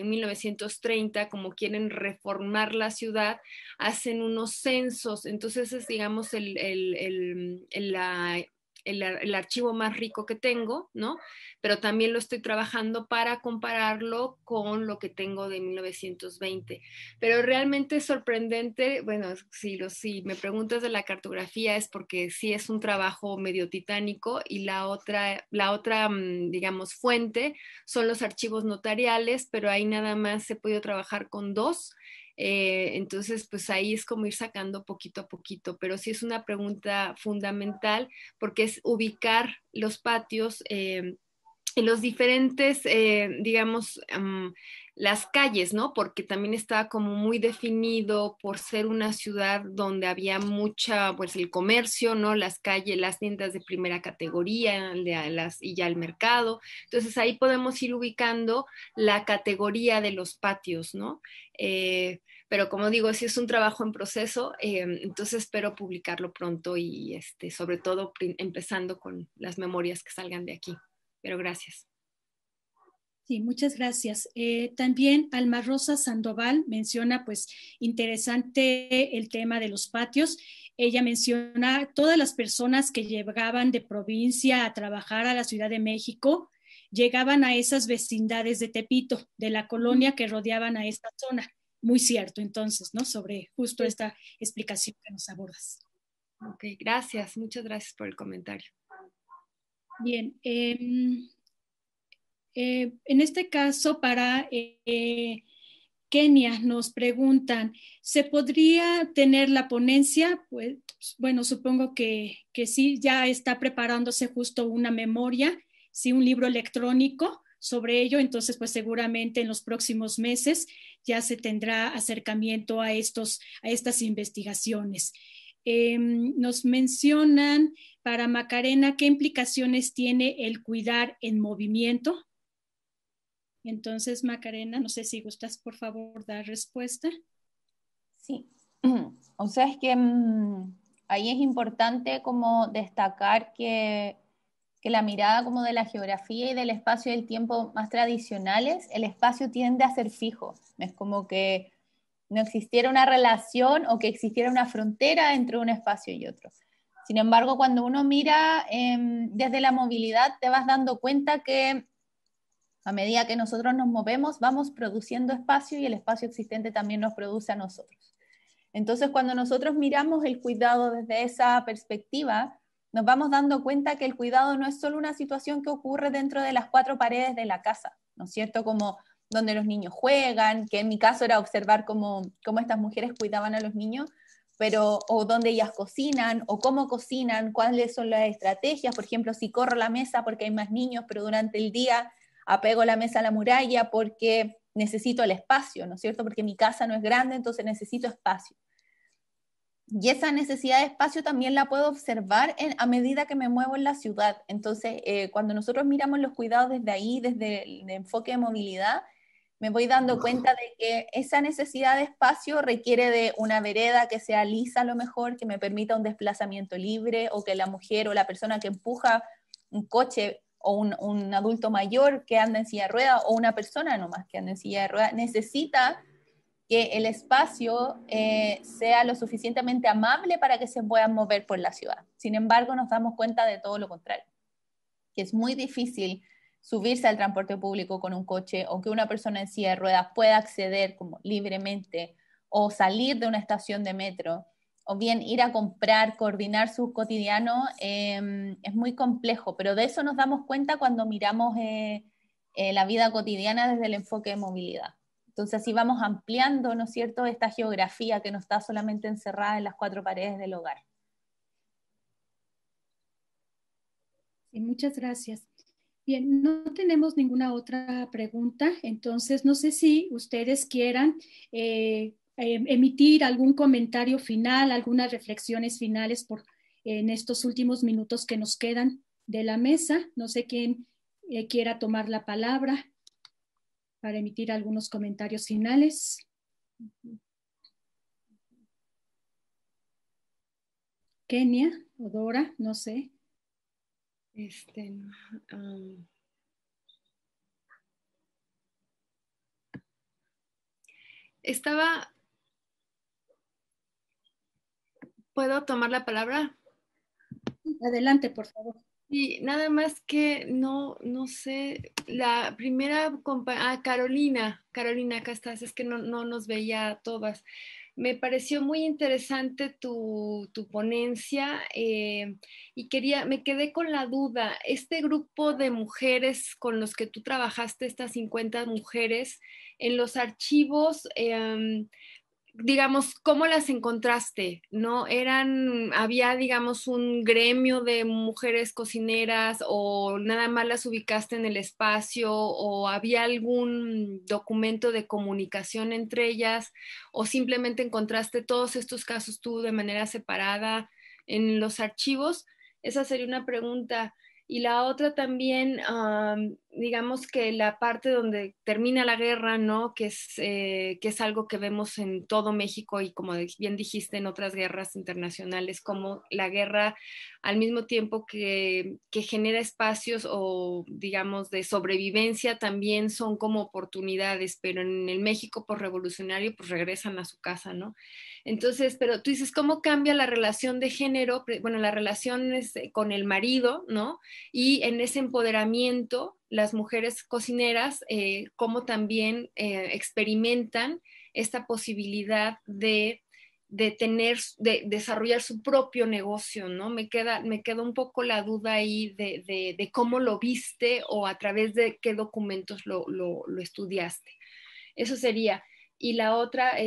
1930, como quieren reformar la ciudad, hacen unos censos, entonces es, digamos, el archivo más rico que tengo, ¿no? Pero también lo estoy trabajando para compararlo con lo que tengo de 1920. Pero realmente es sorprendente, bueno, si me preguntas de la cartografía es porque sí es un trabajo medio titánico y la otra, digamos, fuente son los archivos notariales, pero ahí nada más he podido trabajar con 2. Entonces, pues ahí es como ir sacando poquito a poquito, pero sí es una pregunta fundamental porque es ubicar los patios en los diferentes, digamos, las calles, ¿no? Porque también estaba como muy definido por ser una ciudad donde había mucha, pues el comercio, ¿no? Las calles, las tiendas de primera categoría y ya el mercado. Entonces ahí podemos ir ubicando la categoría de los patios, ¿no? Pero como digo, sí es un trabajo en proceso, entonces espero publicarlo pronto y sobre todo empezando con las memorias que salgan de aquí. Pero gracias. Sí, muchas gracias. También Alma Rosa Sandoval menciona, pues, interesante el tema de los patios. Ella menciona todas las personas que llegaban de provincia a trabajar a la Ciudad de México, llegaban a esas vecindades de Tepito, de la colonia que rodeaban a esta zona. Muy cierto, entonces, ¿no? Sobre justo esta explicación que nos abordas. Ok, gracias. Muchas gracias por el comentario. Bien. En este caso, para Kenia, nos preguntan, ¿se podría tener la ponencia? Pues, bueno, supongo que sí, ya está preparándose justo una memoria, sí, un libro electrónico sobre ello, entonces pues seguramente en los próximos meses ya se tendrá acercamiento a estas investigaciones. Nos mencionan para Macarena, ¿qué implicaciones tiene el cuidar en movimiento? Entonces, Macarena, no sé si gustas, por favor, dar respuesta. Sí, o sea, es que ahí es importante como destacar que la mirada como de la geografía y del espacio y del tiempo más tradicionales, el espacio tiende a ser fijo. Es como que no existiera una relación o que existiera una frontera entre un espacio y otro. Sin embargo, cuando uno mira desde la movilidad, te vas dando cuenta que a medida que nosotros nos movemos, vamos produciendo espacio y el espacio existente también nos produce a nosotros. Entonces, cuando nosotros miramos el cuidado desde esa perspectiva, nos vamos dando cuenta que el cuidado no es solo una situación que ocurre dentro de las cuatro paredes de la casa, ¿no es cierto? Como donde los niños juegan, que en mi caso era observar cómo estas mujeres cuidaban a los niños, pero o donde ellas cocinan, o cómo cocinan, cuáles son las estrategias, por ejemplo, si corro la mesa porque hay más niños, pero durante el día apego la mesa a la muralla porque necesito el espacio, ¿no es cierto? Porque mi casa no es grande, entonces necesito espacio. Y esa necesidad de espacio también la puedo observar a medida que me muevo en la ciudad. Entonces, cuando nosotros miramos los cuidados desde ahí, desde el enfoque de movilidad, me voy dando cuenta de que esa necesidad de espacio requiere de una vereda que sea lisa a lo mejor, que me permita un desplazamiento libre, o que la mujer o la persona que empuja un coche o un adulto mayor que anda en silla de ruedas, o una persona nomás que anda en silla de ruedas, necesita que el espacio sea lo suficientemente amable para que se puedan mover por la ciudad. Sin embargo, nos damos cuenta de todo lo contrario, que es muy difícil subirse al transporte público con un coche, o que una persona en silla de ruedas pueda acceder como libremente, o salir de una estación de metro, o bien ir a comprar, coordinar su cotidiano, es muy complejo, pero de eso nos damos cuenta cuando miramos la vida cotidiana desde el enfoque de movilidad. Entonces así vamos ampliando, ¿no es cierto?, esta geografía que no está solamente encerrada en las cuatro paredes del hogar. Sí, muchas gracias. Bien, no tenemos ninguna otra pregunta, entonces no sé si ustedes quieran emitir algún comentario final, algunas reflexiones finales en estos últimos minutos que nos quedan de la mesa. No sé quién quiera tomar la palabra para emitir algunos comentarios finales. Kenia o Dora, no sé. ¿Puedo tomar la palabra? Adelante, por favor. Y nada más que no sé, la primera Carolina, acá estás, es que no nos veía a todas. Me pareció muy interesante tu ponencia y me quedé con la duda, este grupo de mujeres con los que tú trabajaste, estas 50 mujeres, en los archivos, digamos, ¿cómo las encontraste? ¿No? Había, digamos, un gremio de mujeres cocineras o nada más las ubicaste en el espacio o había algún documento de comunicación entre ellas o simplemente encontraste todos estos casos tú de manera separada en los archivos? Esa sería una pregunta. Y la otra también, digamos que la parte donde termina la guerra, ¿no? Que es algo que vemos en todo México y como bien dijiste en otras guerras internacionales, como la guerra al mismo tiempo que genera espacios o digamos de sobrevivencia, también son como oportunidades, pero en el México revolucionario pues regresan a su casa, ¿no? Entonces, pero tú dices, ¿cómo cambia la relación de género? Bueno, la relación es con el marido, ¿no? Y en ese empoderamiento, las mujeres cocineras, cómo también experimentan esta posibilidad de desarrollar su propio negocio, ¿no? Me queda un poco la duda ahí de cómo lo viste o a través de qué documentos lo estudiaste. Eso sería. Y la otra,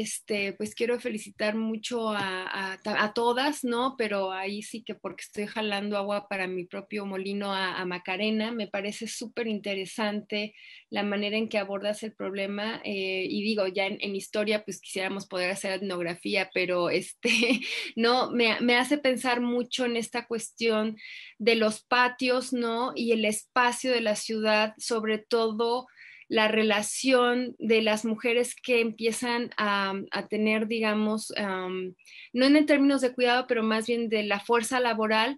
pues quiero felicitar mucho a todas, ¿no? Pero ahí sí que porque estoy jalando agua para mi propio molino a Macarena, me parece súper interesante la manera en que abordas el problema. Y digo, ya en historia, pues quisiéramos poder hacer etnografía, pero no, me hace pensar mucho en esta cuestión de los patios, ¿no? Y el espacio de la ciudad, sobre todo la relación de las mujeres que empiezan a tener, digamos, no en términos de cuidado, pero más bien de la fuerza laboral,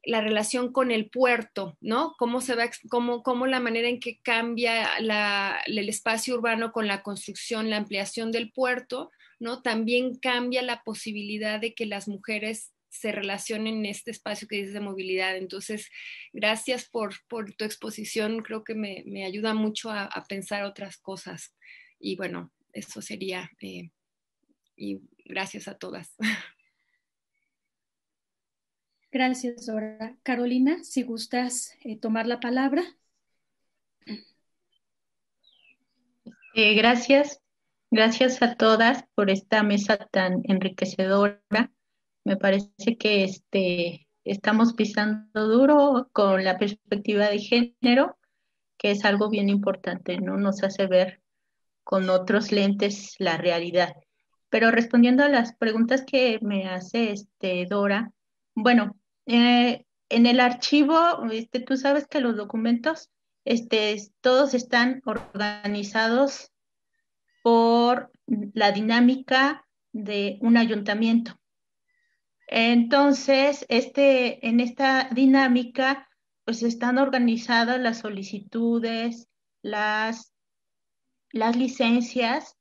la relación con el puerto, ¿no? Cómo la manera en que cambia el espacio urbano con la construcción, la ampliación del puerto, ¿no? También cambia la posibilidad de que las mujeres se relacionen en este espacio que dices de movilidad. Entonces, gracias por tu exposición, creo que me ayuda mucho a pensar otras cosas. Y bueno, eso sería, y gracias a todas. Gracias, Dora. Carolina, si gustas tomar la palabra. Gracias a todas por esta mesa tan enriquecedora. Me parece que estamos pisando duro con la perspectiva de género, que es algo bien importante, ¿no? Nos hace ver con otros lentes la realidad. Pero respondiendo a las preguntas que me hace Dora, bueno, en el archivo, tú sabes que los documentos, todos están organizados por la dinámica de un ayuntamiento. Entonces, en esta dinámica, pues están organizadas las solicitudes, las licencias,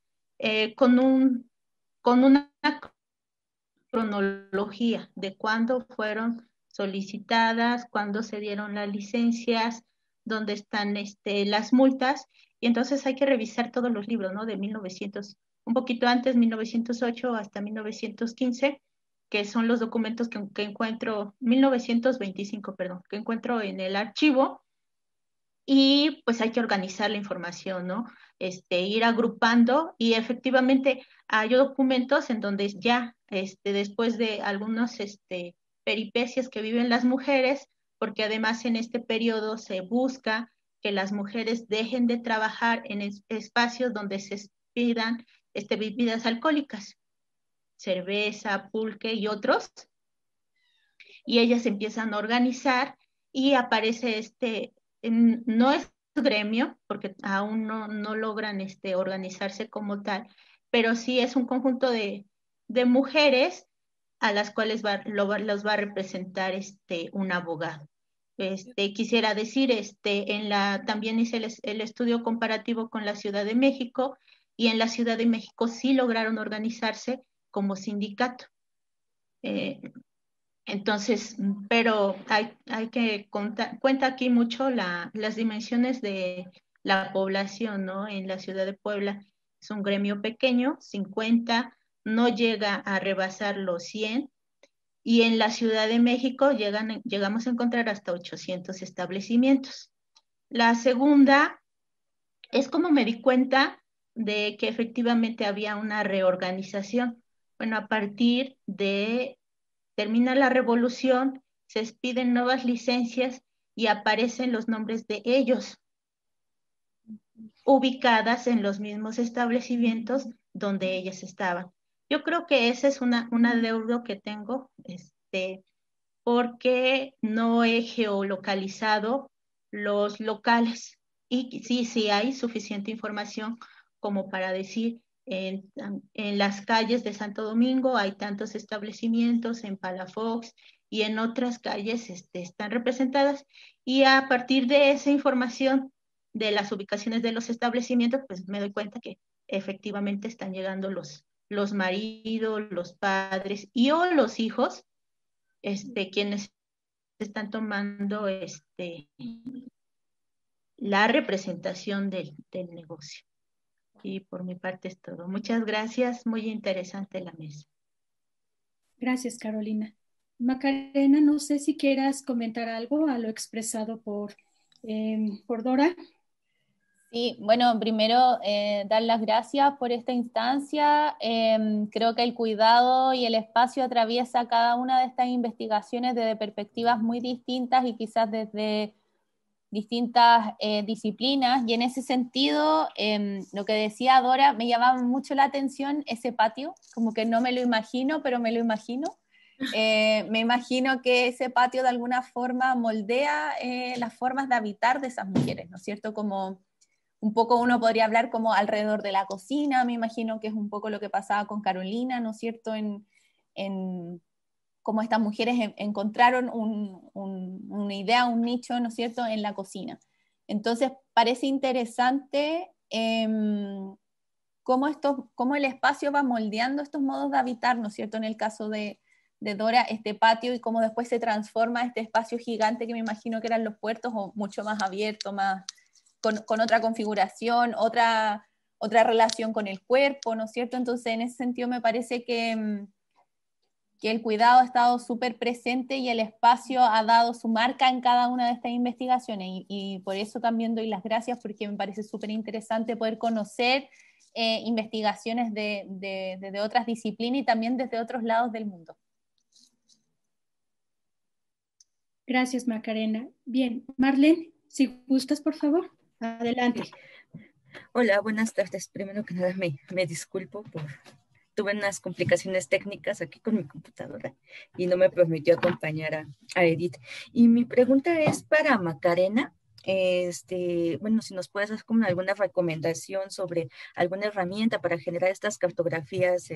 con una cronología de cuándo fueron solicitadas, cuándo se dieron las licencias, dónde están las multas, y entonces hay que revisar todos los libros, ¿no? De 1900, un poquito antes, 1908 hasta 1915, que son los documentos que encuentro, 1925, perdón, que encuentro en el archivo, y pues hay que organizar la información, ¿no? Ir agrupando, y efectivamente hay documentos en donde ya, después de algunos peripecias que viven las mujeres, porque además en este periodo se busca que las mujeres dejen de trabajar en espacios donde se expidan bebidas alcohólicas, cerveza, pulque y otros, y ellas empiezan a organizar y aparece no es gremio, porque aún no logran organizarse como tal, pero sí es un conjunto de mujeres a las cuales los va a representar un abogado. Quisiera decir, también hice el estudio comparativo con la Ciudad de México, y en la Ciudad de México sí lograron organizarse como sindicato. Entonces, pero hay que cuenta aquí mucho las dimensiones de la población, ¿no? En la ciudad de Puebla es un gremio pequeño, 50, no llega a rebasar los 100, y en la Ciudad de México llegamos a encontrar hasta 800 establecimientos. La segunda es como me di cuenta de que efectivamente había una reorganización. Bueno, a partir de termina la revolución, se expiden nuevas licencias y aparecen los nombres de ellos, ubicadas en los mismos establecimientos donde ellas estaban. Yo creo que esa es una deuda que tengo, porque no he geolocalizado los locales. Y sí hay suficiente información como para decir, en las calles de Santo Domingo hay tantos establecimientos, en Palafox y en otras calles están representadas. Y a partir de esa información de las ubicaciones de los establecimientos, pues me doy cuenta que efectivamente están llegando los maridos, los padres y o los hijos, quienes están tomando la representación del negocio. Y por mi parte es todo. Muchas gracias, muy interesante la mesa. Gracias, Carolina. Macarena, no sé si quieras comentar algo a lo expresado por Dora. Sí, bueno, primero dar las gracias por esta instancia. Creo que el cuidado y el espacio atraviesa cada una de estas investigaciones desde perspectivas muy distintas y quizás desde distintas disciplinas, y en ese sentido, lo que decía Dora, me llamaba mucho la atención ese patio, como que no me lo imagino, pero me lo imagino. Me imagino que ese patio de alguna forma moldea las formas de habitar de esas mujeres, ¿no es cierto? Como un poco uno podría hablar como alrededor de la cocina, me imagino que es un poco lo que pasaba con Carolina, ¿no es cierto? En cómo estas mujeres encontraron una idea, un nicho, ¿no es cierto?, en la cocina. Entonces, parece interesante cómo el espacio va moldeando estos modos de habitar, ¿no es cierto?, en el caso de Dora, este patio, y cómo después se transforma este espacio gigante que me imagino que eran los puertos, o mucho más abierto, más con otra configuración, otra relación con el cuerpo, ¿no es cierto? Entonces, en ese sentido me parece que el cuidado ha estado súper presente y el espacio ha dado su marca en cada una de estas investigaciones, y por eso también doy las gracias, porque me parece súper interesante poder conocer investigaciones de otras disciplinas y también desde otros lados del mundo. Gracias, Macarena. Bien, Marlene, si gustas, por favor, adelante. Hola, buenas tardes. Primero que nada me disculpo tuve unas complicaciones técnicas aquí con mi computadora y no me permitió acompañar a Edith. Y mi pregunta es para Macarena. Bueno, si nos puedes hacer como alguna recomendación sobre alguna herramienta para generar estas cartografías,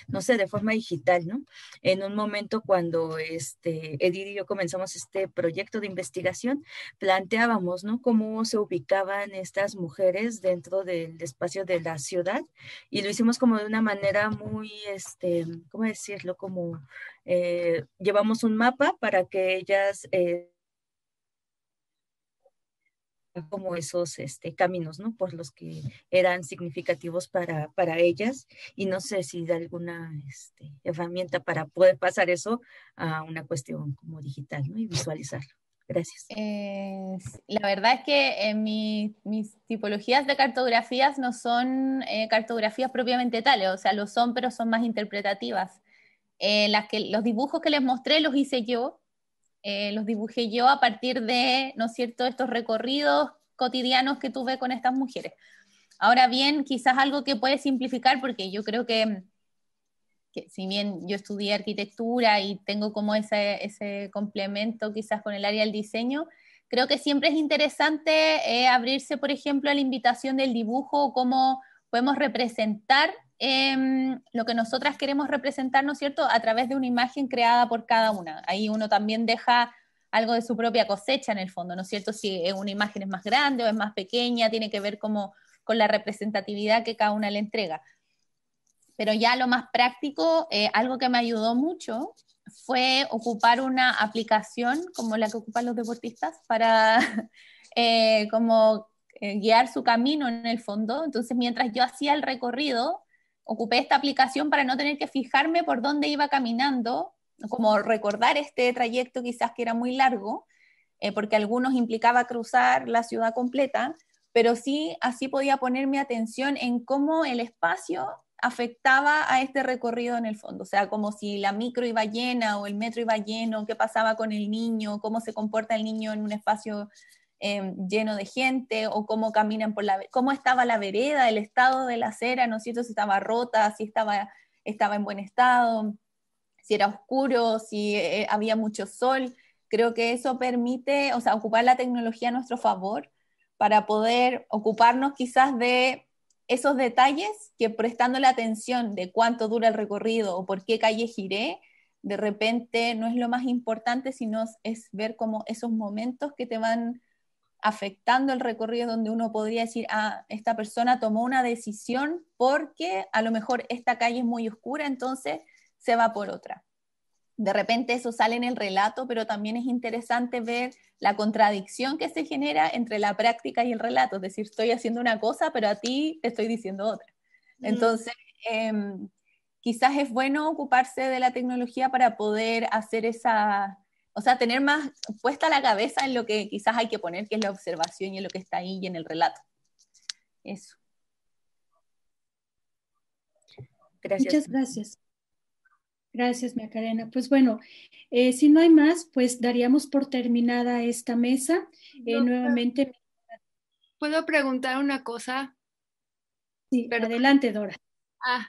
no sé, de forma digital, ¿no? En un momento cuando Edith y yo comenzamos este proyecto de investigación, planteábamos, ¿no?, cómo se ubicaban estas mujeres dentro del espacio de la ciudad, y lo hicimos como de una manera muy, ¿cómo decirlo? Como llevamos un mapa para que ellas como esos caminos, ¿no?, por los que eran significativos para ellas, y no sé si de alguna herramienta para poder pasar eso a una cuestión como digital, ¿no?, y visualizarlo. Gracias. La verdad es que mis tipologías de cartografías no son cartografías propiamente tales, o sea, lo son, pero son más interpretativas. Los dibujos que les mostré los hice yo, los dibujé yo a partir de, ¿no es cierto?, estos recorridos cotidianos que tuve con estas mujeres. Ahora bien, quizás algo que puede simplificar, porque yo creo que si bien yo estudié arquitectura y tengo como ese complemento quizás con el área del diseño, creo que siempre es interesante abrirse, por ejemplo, a la invitación del dibujo, cómo podemos representar lo que nosotras queremos representar, ¿no es cierto?, a través de una imagen creada por cada una. Ahí uno también deja algo de su propia cosecha en el fondo, ¿no es cierto? Si una imagen es más grande o es más pequeña, tiene que ver como con la representatividad que cada una le entrega. Pero ya lo más práctico, algo que me ayudó mucho fue ocupar una aplicación como la que ocupan los deportistas para guiar su camino en el fondo. Entonces, mientras yo hacía el recorrido, ocupé esta aplicación para no tener que fijarme por dónde iba caminando, como recordar este trayecto quizás que era muy largo, porque algunos implicaba cruzar la ciudad completa, pero sí así podía poner mi atención en cómo el espacio afectaba a este recorrido en el fondo, o sea, como si la micro iba llena o el metro iba lleno, qué pasaba con el niño, cómo se comporta el niño en un espacio lleno de gente, o cómo caminan cómo estaba la vereda, el estado de la acera, ¿no es cierto?, si estaba rota, si estaba en buen estado, si era oscuro, si había mucho sol. Creo que eso permite, o sea, ocupar la tecnología a nuestro favor para poder ocuparnos quizás de esos detalles que, prestando la atención de cuánto dura el recorrido o por qué calle giré, de repente no es lo más importante, sino es ver como esos momentos que te van afectando el recorrido, donde uno podría decir, esta persona tomó una decisión porque a lo mejor esta calle es muy oscura, entonces se va por otra. De repente eso sale en el relato, pero también es interesante ver la contradicción que se genera entre la práctica y el relato, es decir, estoy haciendo una cosa, pero a ti te estoy diciendo otra. Entonces, quizás es bueno ocuparse de la tecnología para poder hacer o sea, tener más puesta la cabeza en lo que quizás hay que poner, que es la observación y en lo que está ahí y en el relato. Eso. Gracias. Muchas gracias. Gracias, Macarena. Pues bueno, si no hay más, pues daríamos por terminada esta mesa. Nuevamente. ¿Puedo preguntar una cosa? Sí, adelante, Dora.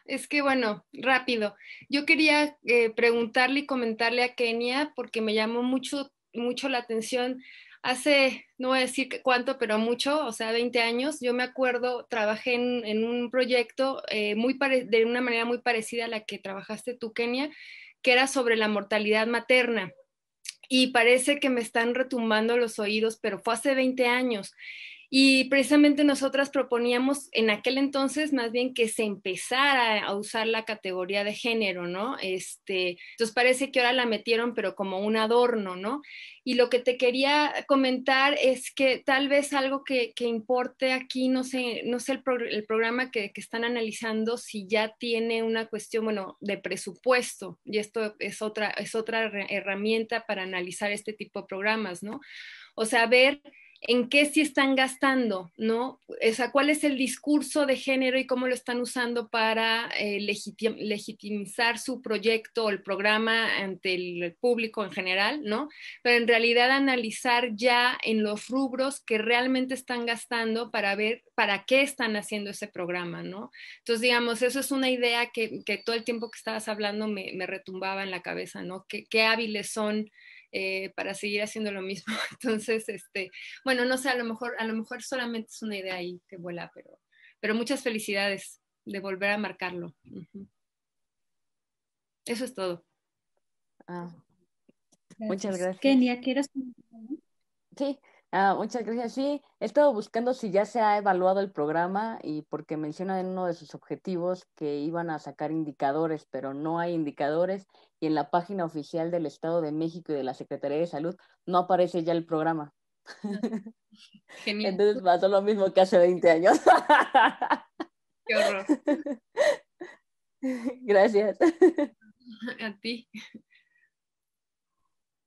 Es que bueno, rápido. Yo quería preguntarle y comentarle a Kenia, porque me llamó mucho la atención. Hace, no voy a decir cuánto, pero mucho, o sea, 20 años, yo me acuerdo, trabajé en un proyecto de una manera muy parecida a la que trabajaste tú, Kenia, que era sobre la mortalidad materna. Y parece que me están retumbando los oídos, pero fue hace 20 años. Y precisamente nosotras proponíamos en aquel entonces más bien que se empezara a usar la categoría de género, ¿no? Entonces parece que ahora la metieron, pero como un adorno, ¿no? Y lo que te quería comentar es que tal vez algo que importe aquí, no sé el programa que están analizando, si ya tiene una cuestión, bueno, de presupuesto, y esto es otra herramienta para analizar este tipo de programas, ¿no? O sea, ver en qué sí están gastando, ¿no? O sea, cuál es el discurso de género y cómo lo están usando para legitimizar su proyecto o el programa ante el público en general, ¿no? Pero en realidad analizar ya en los rubros que realmente están gastando para ver para qué están haciendo ese programa, ¿no? Entonces, digamos, eso es una idea que todo el tiempo que estabas hablando me retumbaba en la cabeza, ¿no? Qué hábiles son para seguir haciendo lo mismo. Entonces, bueno, no sé, a lo mejor solamente es una idea ahí que vuela, pero muchas felicidades de volver a marcarlo. Eso es todo. Muchas gracias. Kenia, ¿quieres? Sí, muchas gracias. Sí, he estado buscando si ya se ha evaluado el programa y porque menciona en uno de sus objetivos que iban a sacar indicadores, pero no hay indicadores y en la página oficial del Estado de México y de la Secretaría de Salud no aparece ya el programa. Genial. Entonces pasó lo mismo que hace 20 años. Qué horror. Gracias. A ti.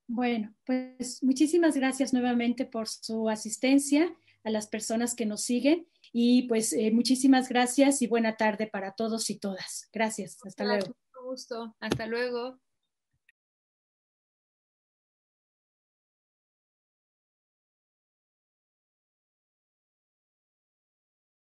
Bueno, pues muchísimas gracias nuevamente por su asistencia, a las personas que nos siguen y pues muchísimas gracias y buena tarde para todos y todas. Gracias. Hasta luego. Mucho gusto. Hasta luego.